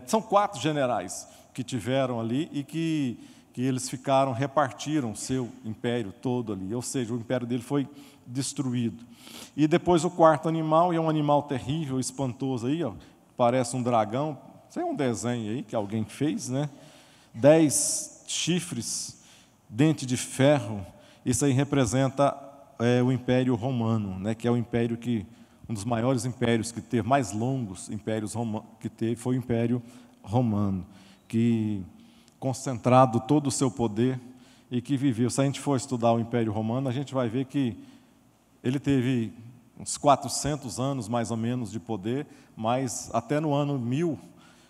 são 4 generais que tiveram ali e que eles repartiram o seu império todo ali, ou seja, o império dele foi destruído. E depois o 4º animal, e é um animal terrível, espantoso aí, ó, parece um dragão. Isso é um desenho aí que alguém fez, né? 10 chifres, dente de ferro. Isso aí representa o Império Romano, né? Que é o império um dos maiores impérios que teve, mais longos impérios que teve, foi o Império Romano, que concentrado todo o seu poder e que viveu. Se a gente for estudar o Império Romano, a gente vai ver que ele teve uns 400 anos, mais ou menos, de poder, mas até no ano 1000,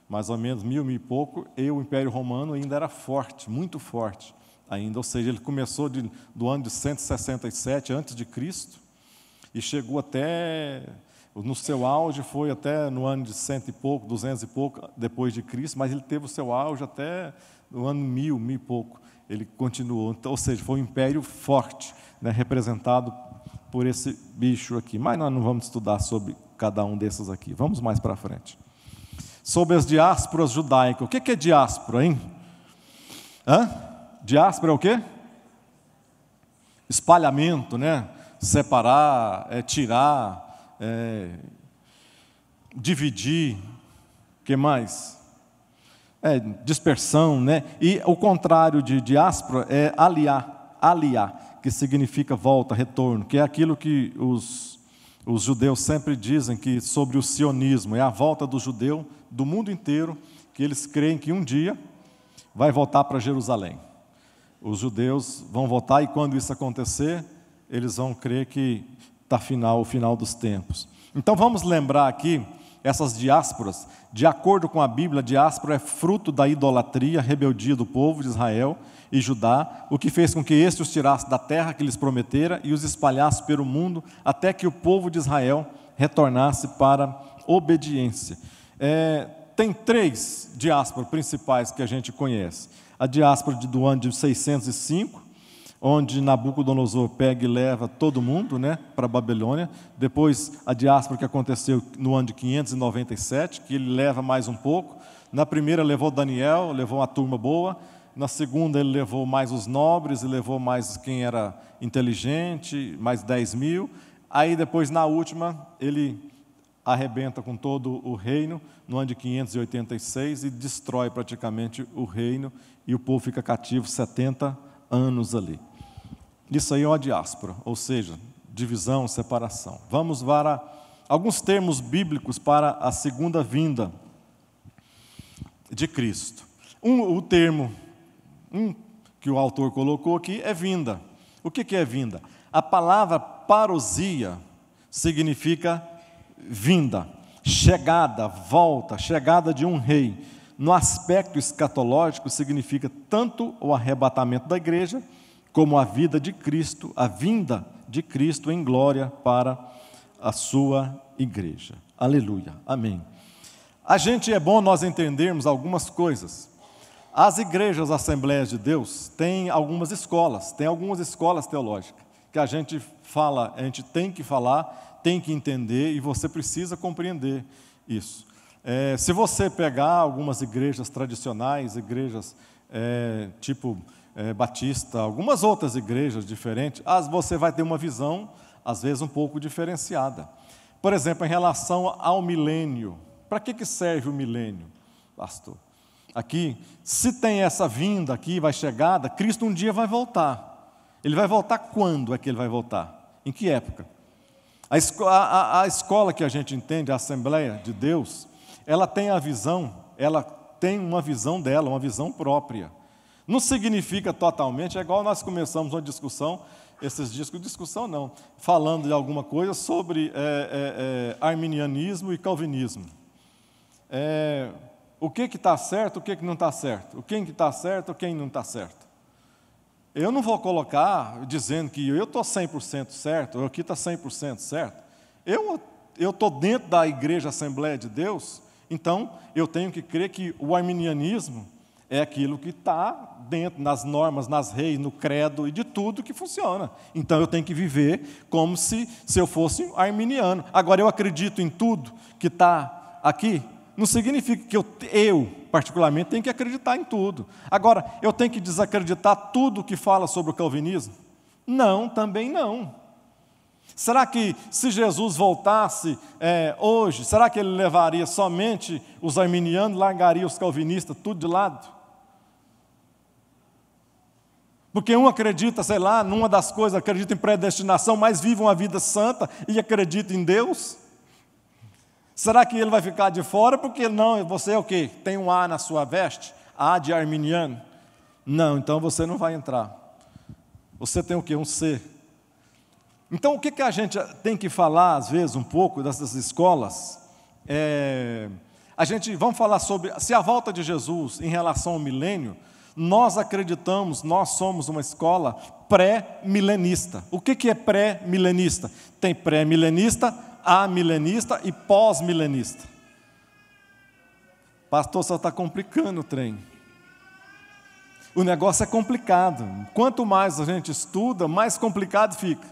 mais ou menos, 1000 e pouco, o Império Romano ainda era forte, muito forte ainda. Ou seja, ele começou do ano de 167 a.C. e chegou até, no seu auge, foi até no ano de 100 e pouco, 200 e pouco, depois de Cristo, mas ele teve o seu auge até no ano 1000 e pouco. Ele continuou, então, ou seja, foi um império forte, né, representado por esse bicho aqui. Mas nós não vamos estudar sobre cada um desses aqui. Vamos mais para frente. Sobre as diásporas judaicas. O que é diáspora, hein? Diáspora é o quê? Espalhamento, né? Separar, tirar, dividir. O que mais? Dispersão, né? E o contrário de diáspora é aliar, que significa volta, retorno, que é aquilo que os judeus sempre dizem que sobre o sionismo, é a volta do judeu do mundo inteiro, que eles creem que um dia vai voltar para Jerusalém. Os judeus vão voltar e quando isso acontecer, eles vão crer que está o final dos tempos. Então vamos lembrar aqui essas diásporas. De acordo com a Bíblia, a diáspora é fruto da idolatria, rebeldia do povo de Israel e Judá, o que fez com que este os tirasse da terra que lhes prometera e os espalhasse pelo mundo, até que o povo de Israel retornasse para a obediência. Tem 3 diásporas principais que a gente conhece. A diáspora do ano de 605, onde Nabucodonosor pega e leva todo mundo, para a Babilônia. Depois, a diáspora que aconteceu no ano de 597, que ele leva mais um pouco. Na primeira, levou Daniel, levou uma turma boa. Na segunda, ele levou mais os nobres, e levou mais quem era inteligente, mais 10.000. Aí, depois, na última, ele arrebenta com todo o reino, no ano de 586, e destrói praticamente o reino, e o povo fica cativo 70 anos ali. Isso aí é uma diáspora, ou seja, divisão, separação. Vamos para alguns termos bíblicos para a segunda vinda de Cristo. O termo que o autor colocou aqui é vinda. O que é vinda? A palavra parousia significa vinda, chegada, volta, chegada de um rei. No aspecto escatológico, significa tanto o arrebatamento da igreja, como a vida de Cristo, a vinda de Cristo em glória para a sua igreja. Aleluia, amém. É bom nós entendermos algumas coisas. As igrejas Assembleias de Deus têm algumas escolas, teológicas, que a gente fala, a gente tem que falar, tem que entender, e você precisa compreender isso. Se você pegar algumas igrejas tradicionais, igrejas tipo batista, algumas outras igrejas diferentes, você vai ter uma visão, às vezes, um pouco diferenciada. Por exemplo, em relação ao milênio. Para que serve o milênio, pastor? Aqui, se tem essa vinda aqui, vai chegada, Cristo um dia vai voltar. Ele vai voltar quando é que ele vai voltar? Em que época? A escola que a gente entende, a Assembleia de Deus, ela tem uma visão dela, uma visão própria. Não significa totalmente, é igual nós começamos uma discussão, esses dias, discussão não, falando de alguma coisa sobre arminianismo e calvinismo. O que está certo, o que não está certo, quem que está certo, quem não está certo. Eu não vou colocar dizendo que eu estou 100% certo, ou aqui está 100% certo. Eu estou dentro da Igreja Assembleia de Deus, então eu tenho que crer que o arminianismo é aquilo que está dentro, nas normas, nas leis, no credo e de tudo que funciona. Então eu tenho que viver como se eu fosse arminiano. Agora, eu acredito em tudo que está aqui, não significa que eu, particularmente, tenho que acreditar em tudo. Agora, eu tenho que desacreditar tudo que fala sobre o calvinismo? Não, também não. Será que, se Jesus voltasse hoje, será que ele levaria somente os arminianos, largaria os calvinistas, tudo de lado? Porque um acredita, sei lá, numa das coisas, acredita em predestinação, mas vive uma vida santa e acredita em Deus? Será que ele vai ficar de fora? Porque não, você é o quê? Tem um A na sua veste? A de arminiano? Não, então você não vai entrar. Você tem o quê? Um C. Então, o que a gente tem que falar, às vezes, um pouco dessas escolas? Vamos falar sobre, se a volta de Jesus em relação ao milênio, nós acreditamos, nós somos uma escola pré-milenista. O que é pré-milenista? Tem pré-milenista, amilenista e pós-milenista. Pastor, só está complicando o trem. O negócio é complicado. Quanto mais a gente estuda, mais complicado fica.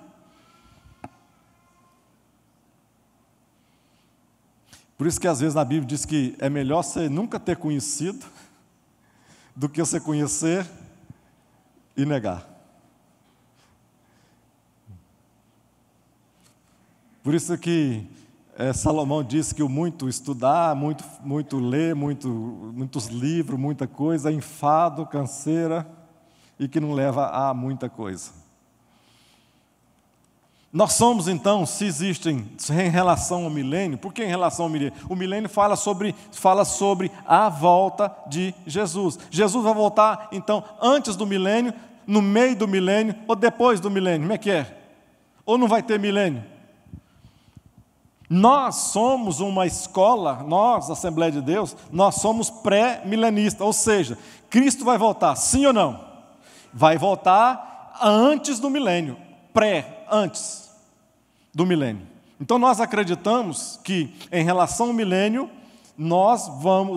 Por isso que às vezes na Bíblia diz que é melhor você nunca ter conhecido do que você conhecer e negar. Por isso que Salomão disse que o muito estudar, muito ler, muitos livros, muita coisa, é enfado, canseira e que não leva a muita coisa. Nós somos, então, se existem em relação ao milênio, por que em relação ao milênio? O milênio fala sobre a volta de Jesus. Jesus vai voltar, então, antes do milênio, no meio do milênio ou depois do milênio? Como é que é? Ou não vai ter milênio? Nós somos uma escola, nós, Assembleia de Deus, nós somos pré-milenistas, ou seja, Cristo vai voltar, sim ou não? Vai voltar antes do milênio, antes do milênio. Então nós acreditamos que em relação ao milênio,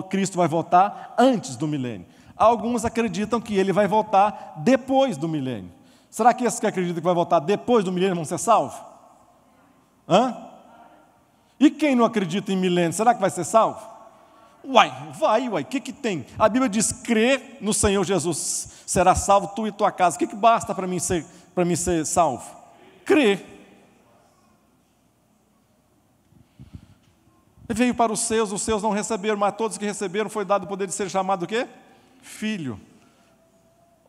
Cristo vai voltar antes do milênio. Alguns acreditam que ele vai voltar depois do milênio. Será que esses que acreditam que vai voltar depois do milênio vão ser salvos? E quem não acredita em milênio, será que vai ser salvo? Vai, o que tem? A Bíblia diz, crê no Senhor Jesus, será salvo tu e tua casa. O que basta para mim ser salvo? Crer. Ele veio para os seus não receberam, mas todos que receberam foi dado o poder de ser chamado o quê? Filho.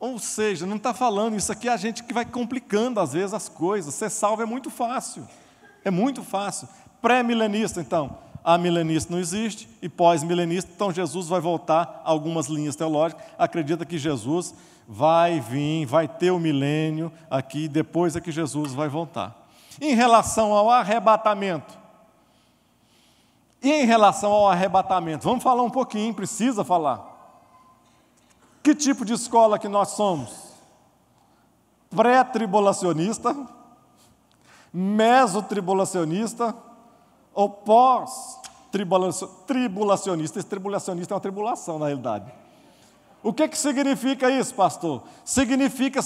Ou seja, não está falando, isso aqui é a gente que vai complicando às vezes as coisas. Ser salvo é muito fácil. É muito fácil. Pré-milenista, então, amilenista não existe, e pós-milenista, então Jesus vai voltar a algumas linhas teológicas, acredita que Jesus vai vir, vai ter o milênio aqui, depois é que Jesus vai voltar. Em relação ao arrebatamento, vamos falar um pouquinho, precisa falar. Que tipo de escola que nós somos? Pré-tribulacionista, mesotribulacionista ou pós-tribulacionista? Esse tribulacionista é uma tribulação, na realidade. O que significa isso, pastor? Significa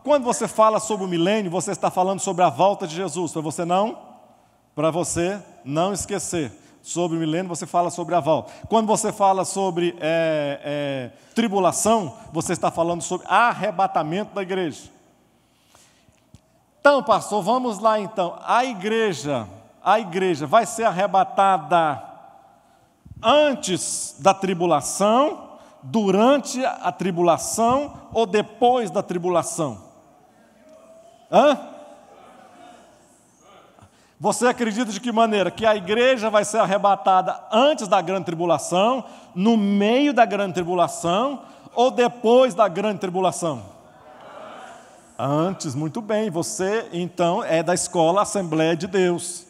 quando você fala sobre o milênio, você está falando sobre a volta de Jesus, para você não esquecer. Sobre o milênio, você fala sobre a volta. Quando você fala sobre tribulação, você está falando sobre arrebatamento da igreja. Então, pastor, vamos lá então. A igreja vai ser arrebatada antes da tribulação, durante a tribulação ou depois da tribulação? Você acredita de que maneira? Que a igreja vai ser arrebatada antes da grande tribulação, no meio da grande tribulação ou depois da grande tribulação? Antes, muito bem. Você, então, é da escola Assembleia de Deus.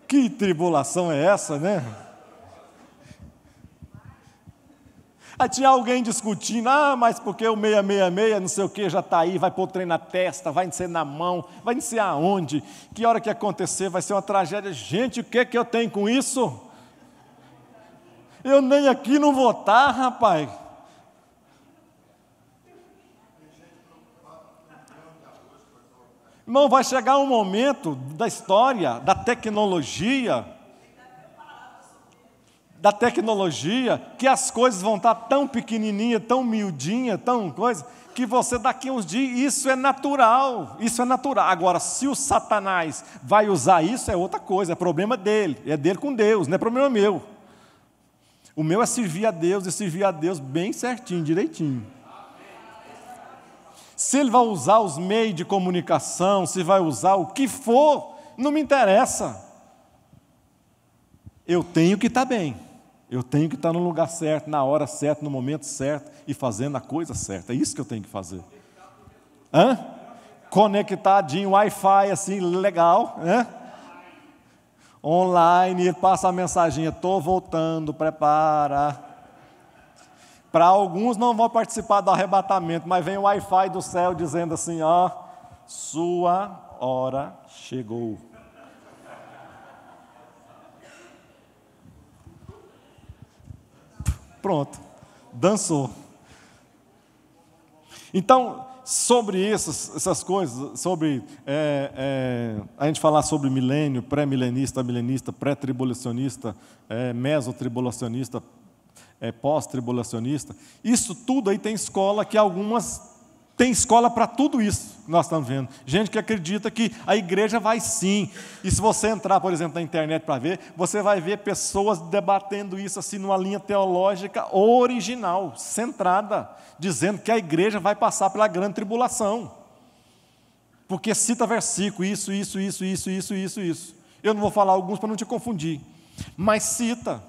Que tribulação é essa, né? Aí tinha alguém discutindo, mas porque o 666, não sei o que, já está aí, vai pôr o trem na testa, vai ser na mão, vai ser aonde? Que hora que acontecer, vai ser uma tragédia. Gente, o que eu tenho com isso? Eu nem aqui não vou estar, rapaz. Irmão, vai chegar um momento da história, da tecnologia, que as coisas vão estar tão pequenininha, tão miudinha, tão coisa, que você daqui a uns dias, isso é natural. Agora, se o Satanás vai usar isso, é outra coisa, é problema dele, é dele com Deus, não é problema meu. O meu é servir a Deus, e servir a Deus bem certinho, direitinho. Se ele vai usar os meios de comunicação, se vai usar o que for, não me interessa. Eu tenho que estar bem. Eu tenho que estar no lugar certo, na hora certa, no momento certo e fazendo a coisa certa. É isso que eu tenho que fazer. Conectadinho, Wi-Fi, assim, legal, né? Online, ele passa a mensagem, estou voltando, prepara. Para alguns não vão participar do arrebatamento, mas vem o Wi-Fi do céu dizendo assim, sua hora chegou. Pronto, dançou. Então, sobre essas coisas, sobre a gente falar sobre milênio, pré-milenista, milenista, pré-tribulacionista, mesotribulacionista, pós-tribulacionista, isso tudo aí tem escola, que algumas tem escola para tudo isso que nós estamos vendo. Gente que acredita que a igreja vai sim. E se você entrar, por exemplo, na internet para ver, você vai ver pessoas debatendo isso assim numa linha teológica original, centrada, dizendo que a igreja vai passar pela grande tribulação. Porque cita versículo, isso. Eu não vou falar alguns para não te confundir, mas cita.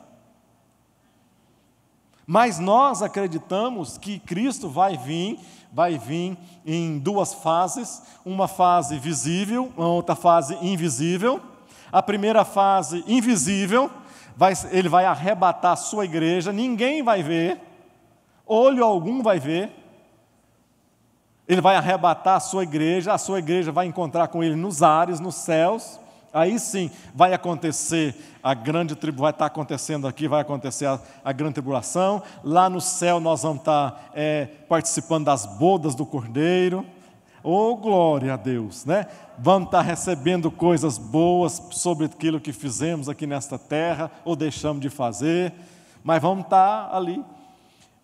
Mas nós acreditamos que Cristo vai vir em duas fases, uma fase visível, uma outra fase invisível. A primeira fase invisível, ele vai arrebatar a sua igreja, ninguém vai ver, olho algum vai ver. Ele vai arrebatar a sua igreja vai encontrar com ele nos ares, nos céus. Aí sim vai acontecer a grande tribulação, vai estar acontecendo aqui, vai acontecer a grande tribulação. Lá no céu nós vamos estar participando das bodas do Cordeiro. Oh, glória a Deus, né? Vamos estar recebendo coisas boas sobre aquilo que fizemos aqui nesta terra, ou deixamos de fazer, mas vamos estar ali.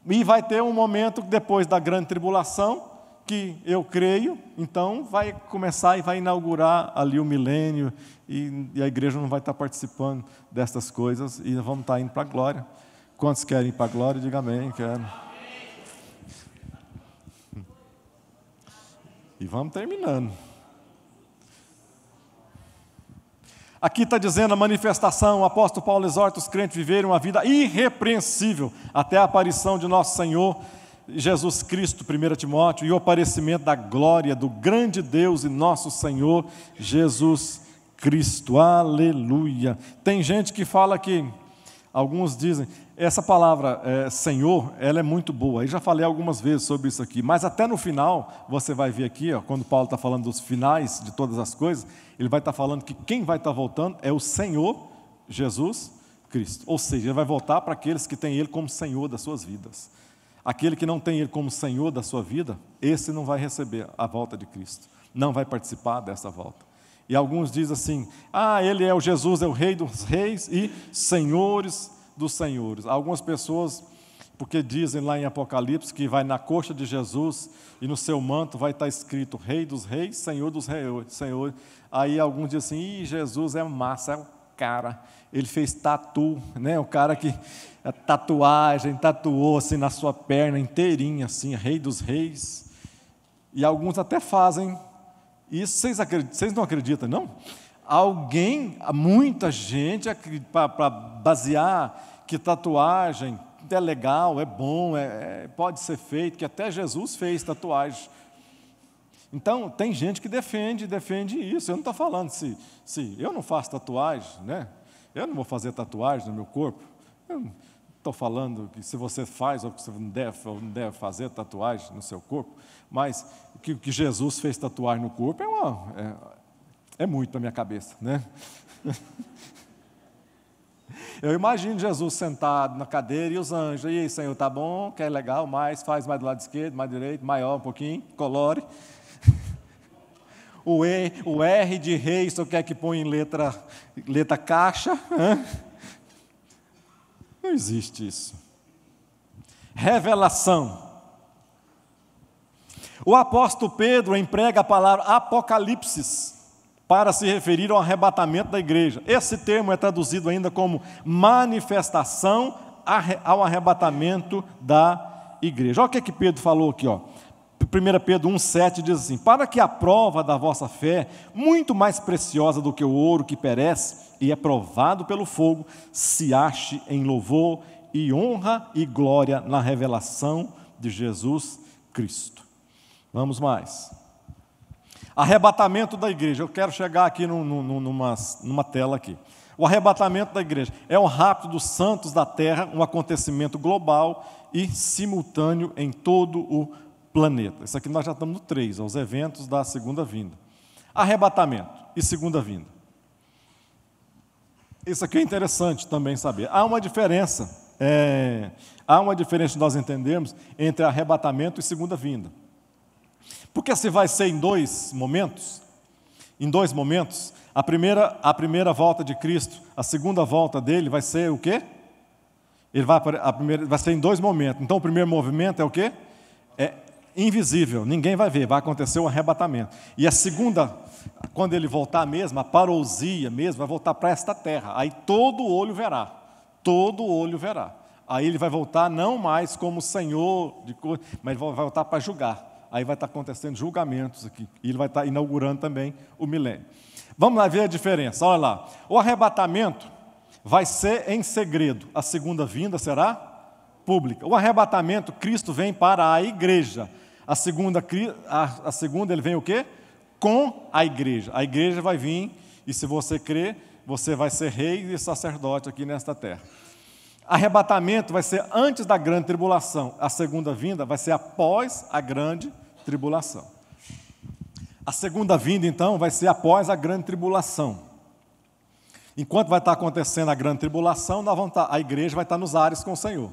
E vai ter um momento depois da grande tribulação, que eu creio, então vai começar e vai inaugurar ali o milênio, e a igreja não vai estar participando dessas coisas, e vamos estar indo para a glória. Quantos querem ir para a glória? Diga amém, quero. E vamos terminando. Aqui está dizendo a manifestação, o apóstolo Paulo exorta os crentes a viverem uma vida irrepreensível, até a aparição de nosso Senhor Jesus Cristo, 1 Timóteo, e o aparecimento da glória do grande Deus e nosso Senhor Jesus Cristo. Aleluia. Tem gente que fala que, alguns dizem, essa palavra Senhor, ela é muito boa. Eu já falei algumas vezes sobre isso aqui, mas até no final, você vai ver aqui, quando Paulo está falando dos finais de todas as coisas, ele vai estar falando que quem vai estar voltando é o Senhor Jesus Cristo. Ou seja, ele vai voltar para aqueles que têm Ele como Senhor das suas vidas. Aquele que não tem Ele como Senhor da sua vida, esse não vai receber a volta de Cristo, não vai participar dessa volta. E alguns dizem assim, Ele é o Jesus, é o Rei dos Reis e Senhores dos Senhores. Algumas pessoas, porque dizem lá em Apocalipse, que vai na coxa de Jesus e no seu manto vai estar escrito Rei dos Reis, Senhor dos Senhores. Aí alguns dizem assim, Jesus é massa, é o cara, ele fez tatu, né? O cara que a tatuagem, tatuou assim na sua perna inteirinha, assim, Rei dos Reis. E alguns até fazem isso. Vocês não acreditam, não? Muita gente, para basear que tatuagem é legal, é bom, pode ser feito, que até Jesus fez tatuagem. Então, tem gente que defende isso. Eu não estou falando se eu não faço tatuagem, né? Eu não vou fazer tatuagem no meu corpo. Eu não estou falando que se você faz ou que você não deve fazer tatuagem no seu corpo, mas que Jesus fez tatuagem no corpo é muito na minha cabeça, né? Eu imagino Jesus sentado na cadeira e os anjos, e aí, Senhor, tá bom, que é legal, faz mais do lado esquerdo, mais direito, maior um pouquinho, colore. O R de rei, só quer que põe em letra caixa. Não existe isso. Revelação. O apóstolo Pedro emprega a palavra apocalipse para se referir ao arrebatamento da igreja. Esse termo é traduzido ainda como manifestação ao arrebatamento da igreja. Olha o que Pedro falou aqui, 1 Pedro 1,7 diz assim, para que a prova da vossa fé, muito mais preciosa do que o ouro que perece e é provado pelo fogo, se ache em louvor e honra e glória na revelação de Jesus Cristo. Vamos mais. Arrebatamento da igreja. Eu quero chegar aqui numa tela aqui. O arrebatamento da igreja é o rapto dos santos da terra, um acontecimento global e simultâneo em todo o planeta. Isso aqui nós já estamos no 3, aos eventos da segunda vinda. Arrebatamento e segunda vinda. Isso aqui é interessante também saber. Há uma diferença nós entendermos entre arrebatamento e segunda vinda. Porque se vai ser em dois momentos, a primeira volta de Cristo, a segunda volta dele vai ser o quê? Vai ser em dois momentos. Então o primeiro movimento é o quê? É invisível, ninguém vai ver, vai acontecer o arrebatamento. E a segunda, quando ele voltar mesmo, a parousia mesmo, vai voltar para esta terra. Aí todo olho verá. Aí ele vai voltar não mais como Senhor, mas ele vai voltar para julgar. Aí vai estar acontecendo julgamentos aqui. E ele vai estar inaugurando também o milênio. Vamos lá ver a diferença. Olha lá. O arrebatamento vai ser em segredo. A segunda vinda será pública. O arrebatamento, Cristo vem para a igreja. A segunda ele vem o quê? Com a igreja. A igreja vai vir, e se você crer, você vai ser rei e sacerdote aqui nesta terra. Arrebatamento vai ser antes da grande tribulação. A segunda vinda vai ser após a grande tribulação. A segunda vinda, então, vai ser após a grande tribulação. Enquanto vai estar acontecendo a grande tribulação, a igreja vai estar nos ares com o Senhor.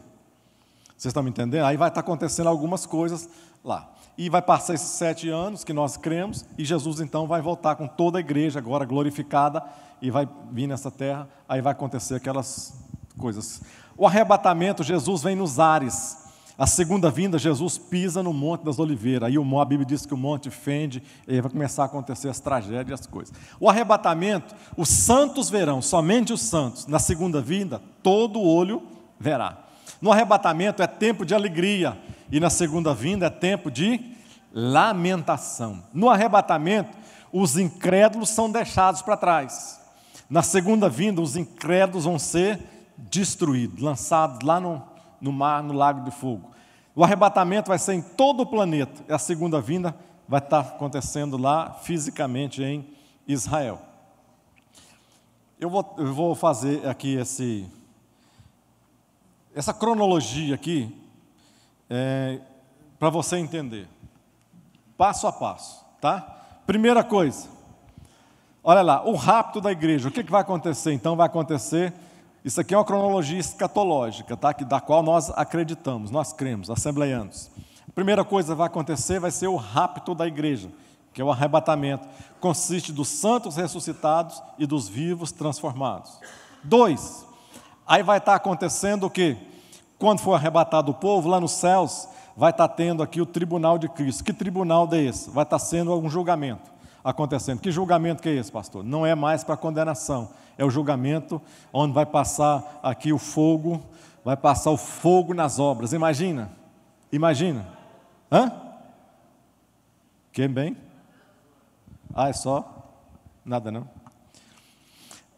Vocês estão me entendendo? Aí vai estar acontecendo algumas coisas lá. E vai passar esses 7 anos que nós cremos, e Jesus então vai voltar com toda a igreja agora glorificada, e vai vir nessa terra, aí vai acontecer aquelas coisas. O arrebatamento, Jesus vem nos ares. A segunda vinda, Jesus pisa no Monte das Oliveiras. Aí a Bíblia diz que o monte fende, e aí vai começar a acontecer as tragédias e as coisas. O arrebatamento, os santos verão, somente os santos. Na segunda vinda, todo olho verá. No arrebatamento é tempo de alegria, e na segunda vinda é tempo de lamentação. No arrebatamento, os incrédulos são deixados para trás. Na segunda vinda, os incrédulos vão ser destruídos, lançados lá no mar, no lago de fogo. O arrebatamento vai ser em todo o planeta, e a segunda vinda vai estar acontecendo lá fisicamente em Israel. Eu vou fazer aqui essa cronologia aqui, para você entender, passo a passo, tá? Primeira coisa, olha lá, o rapto da igreja. O que vai acontecer? Então vai acontecer, isso aqui é uma cronologia escatológica, tá? Da qual nós acreditamos, nós cremos, assembleianos. A primeira coisa que vai acontecer vai ser o rapto da igreja, que é o arrebatamento. Consiste dos santos ressuscitados e dos vivos transformados. 2, aí vai estar acontecendo o quê? Quando for arrebatado o povo, lá nos céus, vai estar tendo aqui o tribunal de Cristo. Que tribunal é esse? Vai estar sendo um julgamento acontecendo. Que julgamento que é esse, pastor? Não é mais para condenação, é o julgamento onde vai passar aqui o fogo, vai passar o fogo nas obras. Imagina? Hã? Quem bem? É só? Nada não?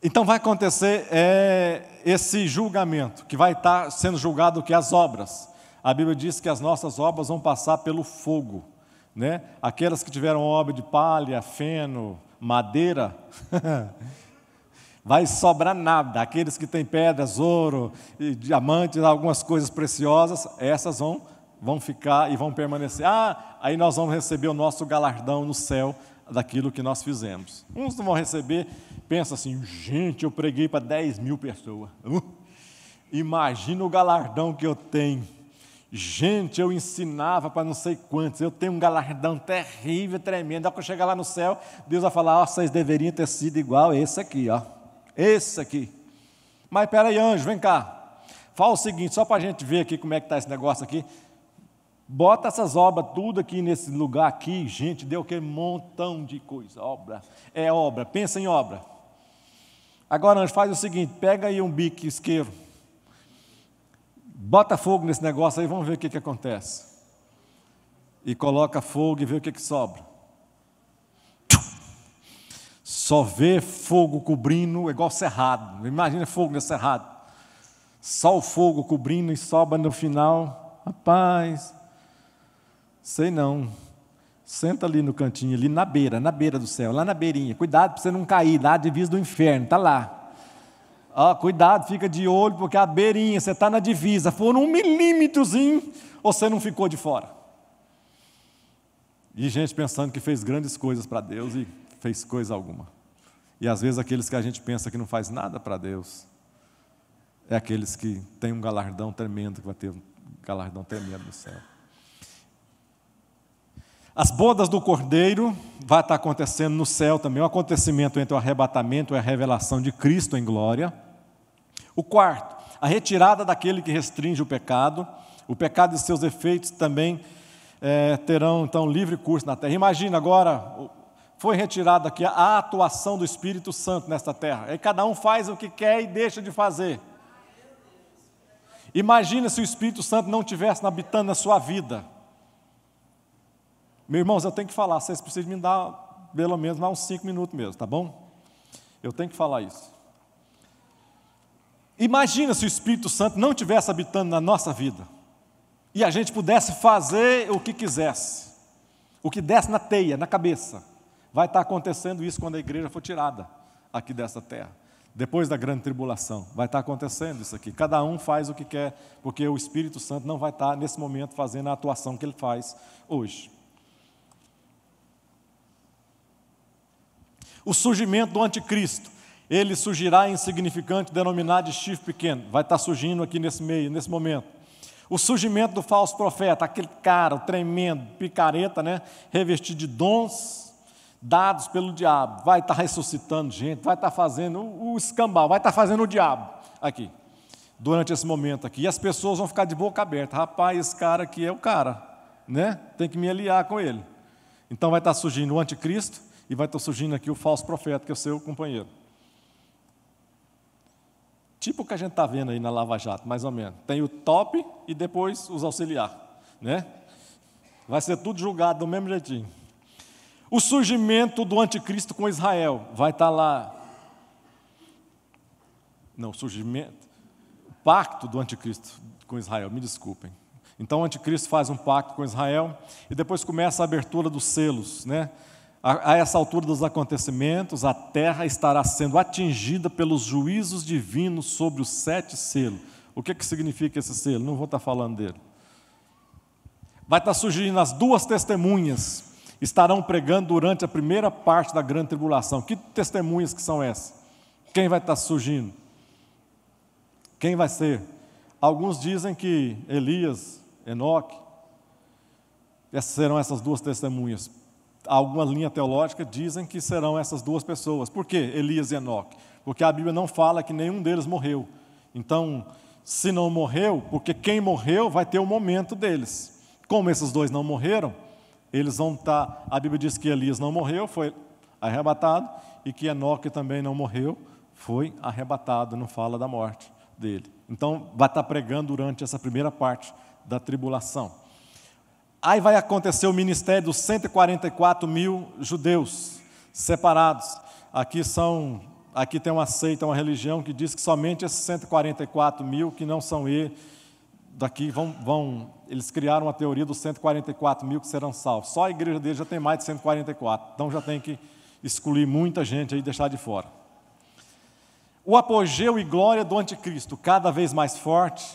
Então vai acontecer esse julgamento, que vai estar sendo julgado o que? As obras. A Bíblia diz que as nossas obras vão passar pelo fogo, né? Aquelas que tiveram obra de palha, feno, madeira, vai sobrar nada. Aqueles que têm pedras, ouro, diamantes, algumas coisas preciosas, essas vão ficar e vão permanecer. Aí nós vamos receber o nosso galardão no céu daquilo que nós fizemos. Uns não vão receber, pensa assim, gente, eu preguei para 10.000 pessoas. Imagina o galardão que eu tenho. Gente, eu ensinava para não sei quantos, eu tenho um galardão terrível, tremendo. Quando eu chegar lá no céu, Deus vai falar, vocês deveriam ter sido igual esse aqui, esse aqui. Mas espera aí, anjo, vem cá. Fala o seguinte, só para a gente ver aqui como é que está esse negócio aqui. Bota essas obras tudo aqui nesse lugar aqui, gente, deu aquele montão de coisa, obra, pensa em obra. Agora, anjo, faz o seguinte, pega aí um bico isqueiro, bota fogo nesse negócio aí, vamos ver o que acontece. E coloca fogo e vê o que sobra. Só vê fogo cobrindo, igual cerrado, imagina fogo nesse cerrado. Só o fogo cobrindo e sobra no final, rapaz... Sei não, senta ali no cantinho, ali na beira do céu, lá na beirinha, cuidado para você não cair, lá divisa do inferno, está lá. Cuidado, fica de olho, porque a beirinha, você está na divisa, for 1 milímetrozinho, você não ficou de fora. E gente pensando que fez grandes coisas para Deus e fez coisa alguma. E às vezes aqueles que a gente pensa que não faz nada para Deus, é aqueles que têm um galardão tremendo, que vai ter um galardão tremendo no céu. As bodas do Cordeiro vai estar acontecendo no céu também, um acontecimento entre o arrebatamento e a revelação de Cristo em glória. O quarto, a retirada daquele que restringe o pecado e seus efeitos também terão então livre curso na terra. Imagina agora, foi retirada aqui a atuação do Espírito Santo nesta terra, aí cada um faz o que quer e deixa de fazer. Imagina se o Espírito Santo não estivesse habitando na sua vida. Meus irmãos, eu tenho que falar, vocês precisam me dar pelo menos mais uns 5 minutos mesmo, tá bom? Eu tenho que falar isso. Imagina se o Espírito Santo não estivesse habitando na nossa vida e a gente pudesse fazer o que quisesse, o que desse na teia, na cabeça. Vai estar acontecendo isso quando a igreja for tirada aqui dessa terra. Depois da grande tribulação, vai estar acontecendo isso aqui. Cada um faz o que quer, porque o Espírito Santo não vai estar nesse momento fazendo a atuação que ele faz hoje. O surgimento do anticristo, ele surgirá insignificante, denominado de chifre pequeno. Vai estar surgindo aqui nesse meio, nesse momento. O surgimento do falso profeta, aquele cara, o tremendo, picareta, né, revestido de dons dados pelo diabo, vai estar ressuscitando gente, vai estar fazendo o escambau, vai estar fazendo o diabo aqui, durante esse momento aqui. E as pessoas vão ficar de boca aberta. Rapaz, esse cara aqui é o cara, né? Tem que me aliar com ele. Então vai estar surgindo o anticristo e vai estar surgindo aqui o falso profeta, que é o seu companheiro. Tipo o que a gente está vendo aí na Lava Jato, mais ou menos. Tem o top e depois os auxiliares, né? Vai ser tudo julgado do mesmo jeitinho. O surgimento do anticristo com Israel, vai estar lá. Não, o pacto do anticristo com Israel, me desculpem. Então o anticristo faz um pacto com Israel e depois começa a abertura dos selos, né? A essa altura dos acontecimentos, a terra estará sendo atingida pelos juízos divinos sobre os 7 selos. O que significa esse selo? Não vou estar falando dele. Vai estar surgindo as 2 testemunhas, estarão pregando durante a primeira parte da grande tribulação. Que testemunhas que são essas? Quem vai estar surgindo? Quem vai ser? Alguns dizem que Elias, Enoque, serão essas 2 testemunhas. Alguma linha teológica dizem que serão essas 2 pessoas. Por quê Elias e Enoque? Porque a Bíblia não fala que nenhum deles morreu. Então, se não morreu, porque quem morreu vai ter o momento deles. Como esses 2 não morreram, eles vão estar... A Bíblia diz que Elias não morreu, foi arrebatado, e que Enoque também não morreu, foi arrebatado, não fala da morte dele. Então, vai estar pregando durante essa primeira parte da tribulação. Aí vai acontecer o ministério dos 144 mil judeus separados. Aqui tem uma seita, uma religião que diz que somente esses 144 mil que não são daqui eles criaram uma teoria dos 144 mil que serão salvos. Só a igreja deles já tem mais de 144, então já tem que excluir muita gente aí e deixar de fora. O apogeu e glória do anticristo, cada vez mais forte,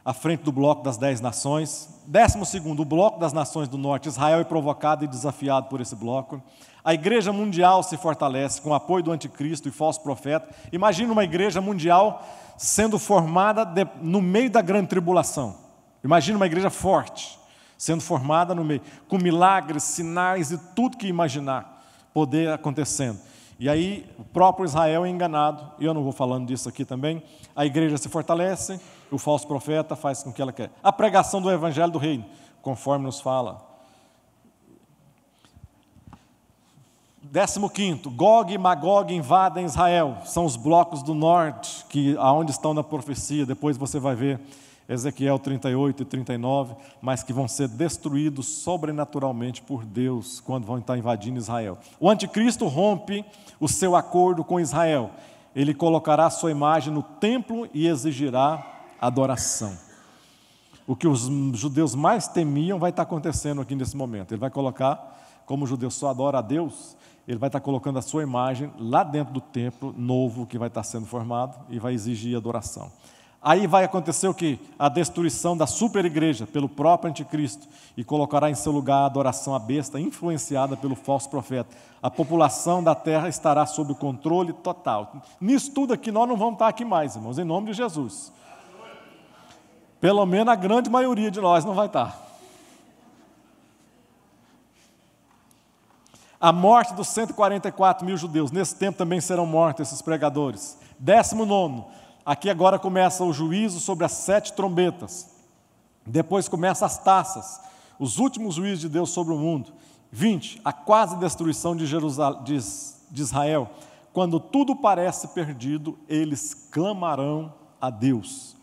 à frente do bloco das 10 nações. 12º, o bloco das nações do norte. Israel é provocado e desafiado por esse bloco. A igreja mundial se fortalece com o apoio do anticristo e falso profeta. Imagina uma igreja mundial sendo formada no meio da grande tribulação. Imagina uma igreja forte, sendo formada no meio, com milagres, sinais e tudo que imaginar poder acontecendo. E aí o próprio Israel é enganado, e eu não vou falando disso aqui também. A igreja se fortalece, o falso profeta faz com que ela quer. A pregação do evangelho do reino, conforme nos fala. 15º, Gog e Magog invadem Israel. São os blocos do norte, aonde estão na profecia. Depois você vai ver Ezequiel 38 e 39, mas que vão ser destruídos sobrenaturalmente por Deus quando vão estar invadindo Israel. O anticristo rompe o seu acordo com Israel. Ele colocará sua imagem no templo e exigirá adoração. O que os judeus mais temiam vai estar acontecendo aqui nesse momento. Ele vai colocar, como o judeu só adora a Deus, ele vai estar colocando a sua imagem lá dentro do templo novo que vai estar sendo formado e vai exigir adoração. Aí vai acontecer o quê? A destruição da superigreja pelo próprio anticristo e colocará em seu lugar a adoração à besta influenciada pelo falso profeta. A população da terra estará sob o controle total. Nisso tudo aqui nós não vamos estar aqui mais, irmãos, em nome de Jesus. Pelo menos a grande maioria de nós não vai estar. A morte dos 144 mil judeus. Nesse tempo também serão mortos esses pregadores. 19º. Aqui agora começa o juízo sobre as 7 trombetas. Depois começa as taças, os últimos juízos de Deus sobre o mundo. 20, a quase destruição de Israel. Quando tudo parece perdido, eles clamarão a Deus.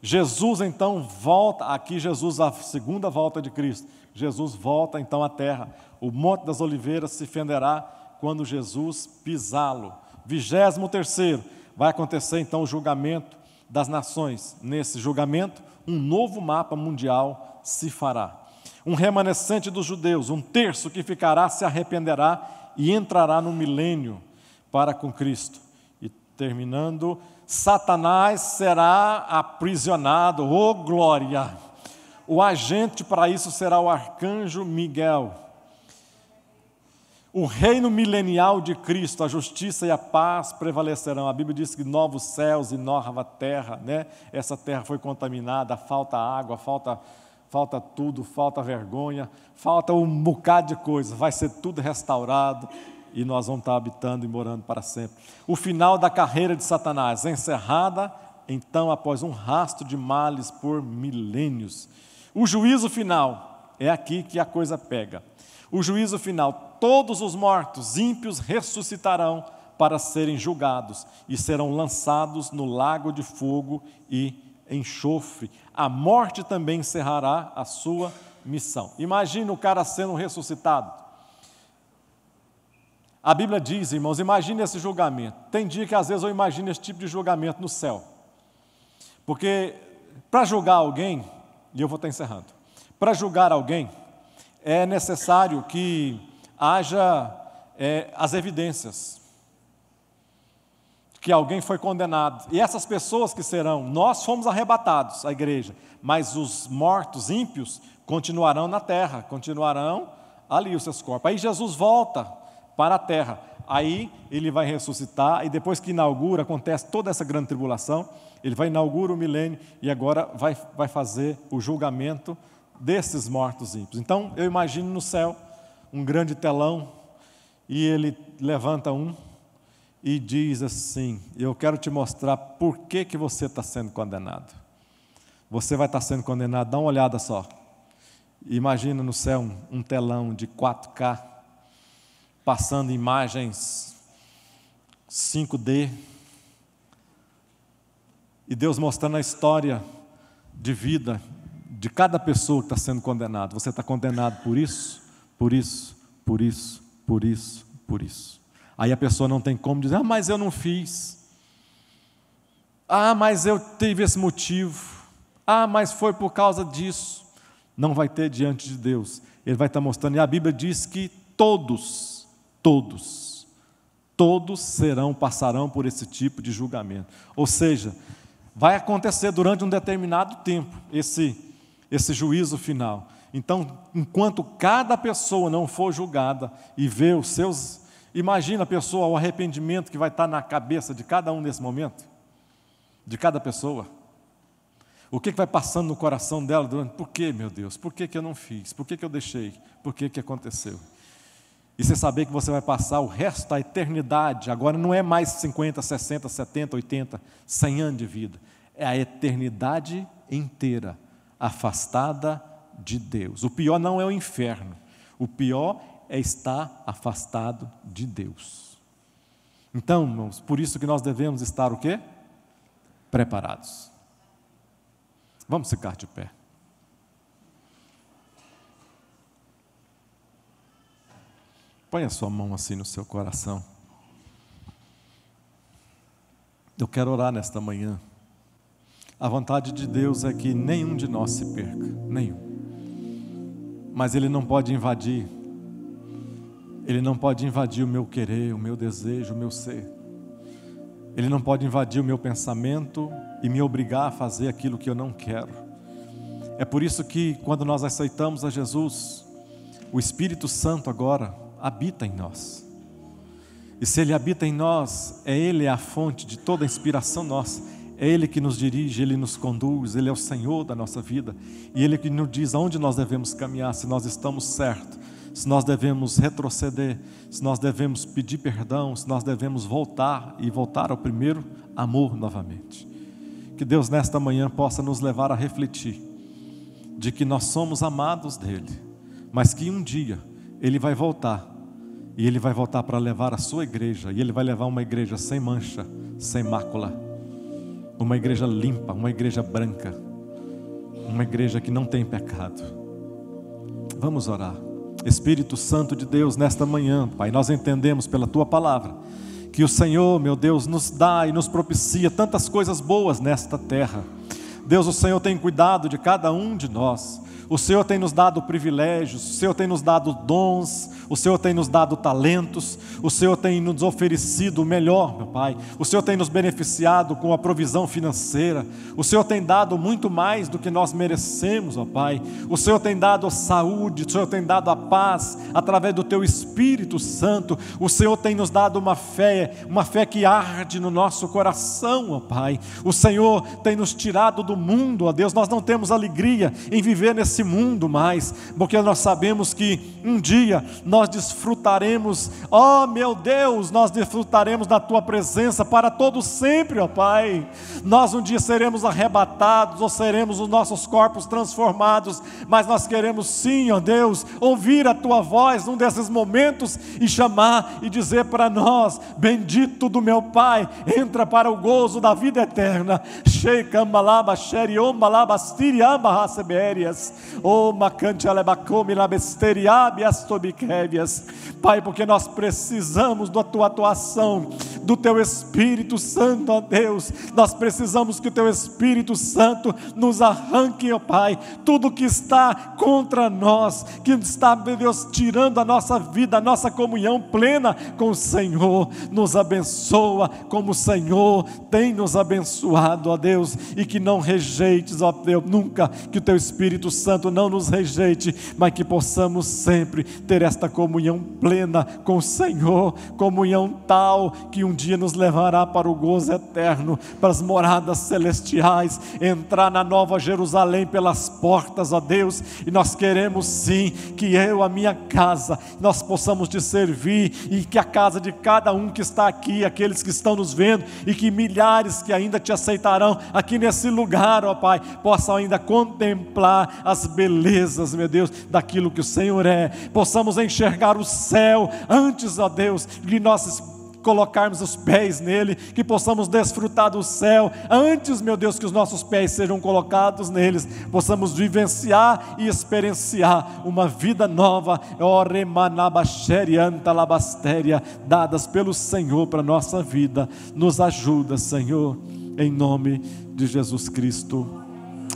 Jesus então volta, aqui Jesus, a segunda volta de Cristo. Jesus volta então à terra. O Monte das Oliveiras se fenderá quando Jesus pisá-lo. 23º, vai acontecer então o julgamento das nações. Nesse julgamento, um novo mapa mundial se fará. Um remanescente dos judeus, um terço que ficará, se arrependerá e entrará no milênio para com Cristo. E terminando, Satanás será aprisionado, oh glória! O agente para isso será o arcanjo Miguel. O reino milenial de Cristo, a justiça e a paz prevalecerão. A Bíblia diz que novos céus e nova terra, né? Essa terra foi contaminada, falta água, falta tudo, falta vergonha, falta um bocado de coisa. Vai ser tudo restaurado e nós vamos estar habitando e morando para sempre. O final da carreira de Satanás, encerrada, então, após um rastro de males por milênios. O juízo final, é aqui que a coisa pega. O juízo final, todos os mortos ímpios ressuscitarão para serem julgados e serão lançados no lago de fogo e enxofre. A morte também encerrará a sua missão. Imagina o cara sendo ressuscitado. A Bíblia diz, irmãos, imagine esse julgamento. Tem dia que às vezes eu imagino esse tipo de julgamento no céu. Porque para julgar alguém, e eu vou estar encerrando, para julgar alguém, é necessário que haja as evidências que alguém foi condenado. E essas pessoas que serão, nós fomos arrebatados, a igreja, mas os mortos ímpios continuarão na terra, continuarão ali os seus corpos. Aí Jesus volta para a terra, aí ele vai ressuscitar, e depois que inaugura, acontece toda essa grande tribulação, ele vai inaugurar o milênio e agora vai fazer o julgamento desses mortos ímpios. Então, eu imagino no céu um grande telão e ele levanta um e diz assim: eu quero te mostrar por que você está sendo condenado. Você vai estar sendo condenado, dá uma olhada só. Imagina no céu um telão de 4K, passando imagens 5D, e Deus mostrando a história de vida de cada pessoa que está sendo condenado. Você está condenado por isso, por isso, por isso, por isso, por isso. Aí a pessoa não tem como dizer: mas eu não fiz. Mas eu tive esse motivo. Mas foi por causa disso. Não vai ter diante de Deus. Ele vai estar mostrando. E a Bíblia diz que todos passarão por esse tipo de julgamento. Ou seja, vai acontecer durante um determinado tempo esse juízo final. Então, enquanto cada pessoa não for julgada e ver os seus... Imagina a pessoa, o arrependimento que vai estar na cabeça de cada um nesse momento, de cada pessoa. O que vai passando no coração dela durante... Por que, meu Deus? Por que eu não fiz? Por que eu deixei? Por que aconteceu? E você saber que você vai passar o resto da eternidade, agora não é mais 50, 60, 70, 80, 100 anos de vida. É a eternidade inteira afastada de Deus. O pior não é o inferno. O pior é estar afastado de Deus. Então, irmãos, por isso que nós devemos estar o quê? Preparados. Vamos ficar de pé. Põe a sua mão assim no seu coração. Eu quero orar nesta manhã. A vontade de Deus é que nenhum de nós se perca, nenhum. Mas Ele não pode invadir. Ele não pode invadir o meu querer, o meu desejo, o meu ser. Ele não pode invadir o meu pensamento e me obrigar a fazer aquilo que eu não quero. É por isso que quando nós aceitamos a Jesus, o Espírito Santo agora habita em nós. E se Ele habita em nós, Ele é a fonte de toda a inspiração nossa. É Ele que nos dirige, Ele nos conduz, Ele é o Senhor da nossa vida. E Ele que nos diz aonde nós devemos caminhar, se nós estamos certos, se nós devemos retroceder, se nós devemos pedir perdão, se nós devemos voltar e voltar ao primeiro amor novamente. Que Deus nesta manhã possa nos levar a refletir de que nós somos amados dEle, mas que um dia Ele vai voltar, e Ele vai voltar para levar a sua igreja, e Ele vai levar uma igreja sem mancha, sem mácula, uma igreja limpa, uma igreja branca, uma igreja que não tem pecado. Vamos orar. Espírito Santo de Deus, nesta manhã, Pai, nós entendemos pela Tua palavra que o Senhor, meu Deus, nos dá e nos propicia tantas coisas boas nesta terra. Deus, o Senhor tem cuidado de cada um de nós. O Senhor tem nos dado privilégios, o Senhor tem nos dado dons, o Senhor tem nos dado talentos, o Senhor tem nos oferecido o melhor, meu Pai. O Senhor tem nos beneficiado com a provisão financeira. O Senhor tem dado muito mais do que nós merecemos, ó Pai. O Senhor tem dado a saúde, o Senhor tem dado a paz através do Teu Espírito Santo. O Senhor tem nos dado uma fé que arde no nosso coração, ó Pai. O Senhor tem nos tirado do mundo, ó Deus. Nós não temos alegria em viver nesse mundo mais, porque nós sabemos que um dia nós desfrutaremos, ó meu Deus, nós desfrutaremos da Tua presença para todo sempre, ó Pai. Nós um dia seremos arrebatados, ou seremos os nossos corpos transformados, mas nós queremos sim, ó Deus, ouvir a Tua voz num desses momentos e chamar e dizer para nós: bendito do meu Pai, entra para o gozo da vida eterna. Pai, porque nós precisamos da Tua atuação, do Teu Espírito Santo, ó Deus. Nós precisamos que o Teu Espírito Santo nos arranque, ó Pai, tudo que está contra nós, que está, meu Deus, tirando a nossa vida, a nossa comunhão plena com o Senhor. Nos abençoa como o Senhor tem nos abençoado, ó Deus, e que não rejeites, ó Deus, nunca, que o Teu Espírito Santo não nos rejeite, mas que possamos sempre ter esta comunhão plena com o Senhor, comunhão tal que um dia nos levará para o gozo eterno, para as moradas celestiais, entrar na Nova Jerusalém pelas portas, ó Deus. E nós queremos sim que eu, a minha casa, nós possamos te servir, e que a casa de cada um que está aqui, aqueles que estão nos vendo, e que milhares que ainda te aceitarão aqui nesse lugar, ó Pai, possam ainda contemplar as belezas, meu Deus, daquilo que o Senhor é. Possamos enxergar o céu antes, ó Deus, de nós colocarmos os pés nele, que possamos desfrutar do céu antes, meu Deus, que os nossos pés sejam colocados neles, possamos vivenciar e experienciar uma vida nova, dadas pelo Senhor para a nossa vida. Nos ajuda, Senhor, em nome de Jesus Cristo,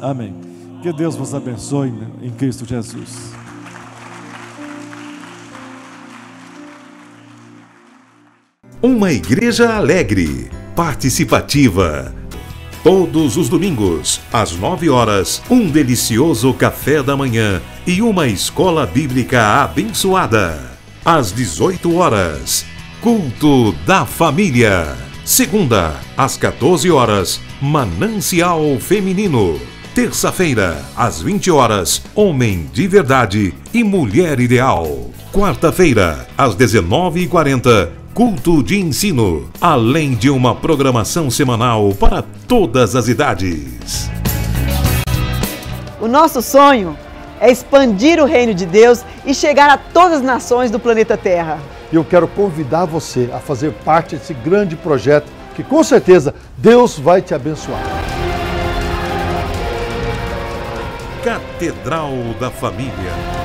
amém. Que Deus vos abençoe em Cristo Jesus. Uma igreja alegre, participativa. Todos os domingos, às 9 horas, um delicioso café da manhã e uma escola bíblica abençoada. Às 18 horas, culto da família. Segunda, às 14 horas, Manancial Feminino. Terça-feira, às 20 horas, Homem de Verdade e Mulher Ideal. Quarta-feira, às 19h40, culto de ensino, além de uma programação semanal para todas as idades. O nosso sonho é expandir o reino de Deus e chegar a todas as nações do planeta Terra. E eu quero convidar você a fazer parte desse grande projeto, que com certeza Deus vai te abençoar. Catedral da Família.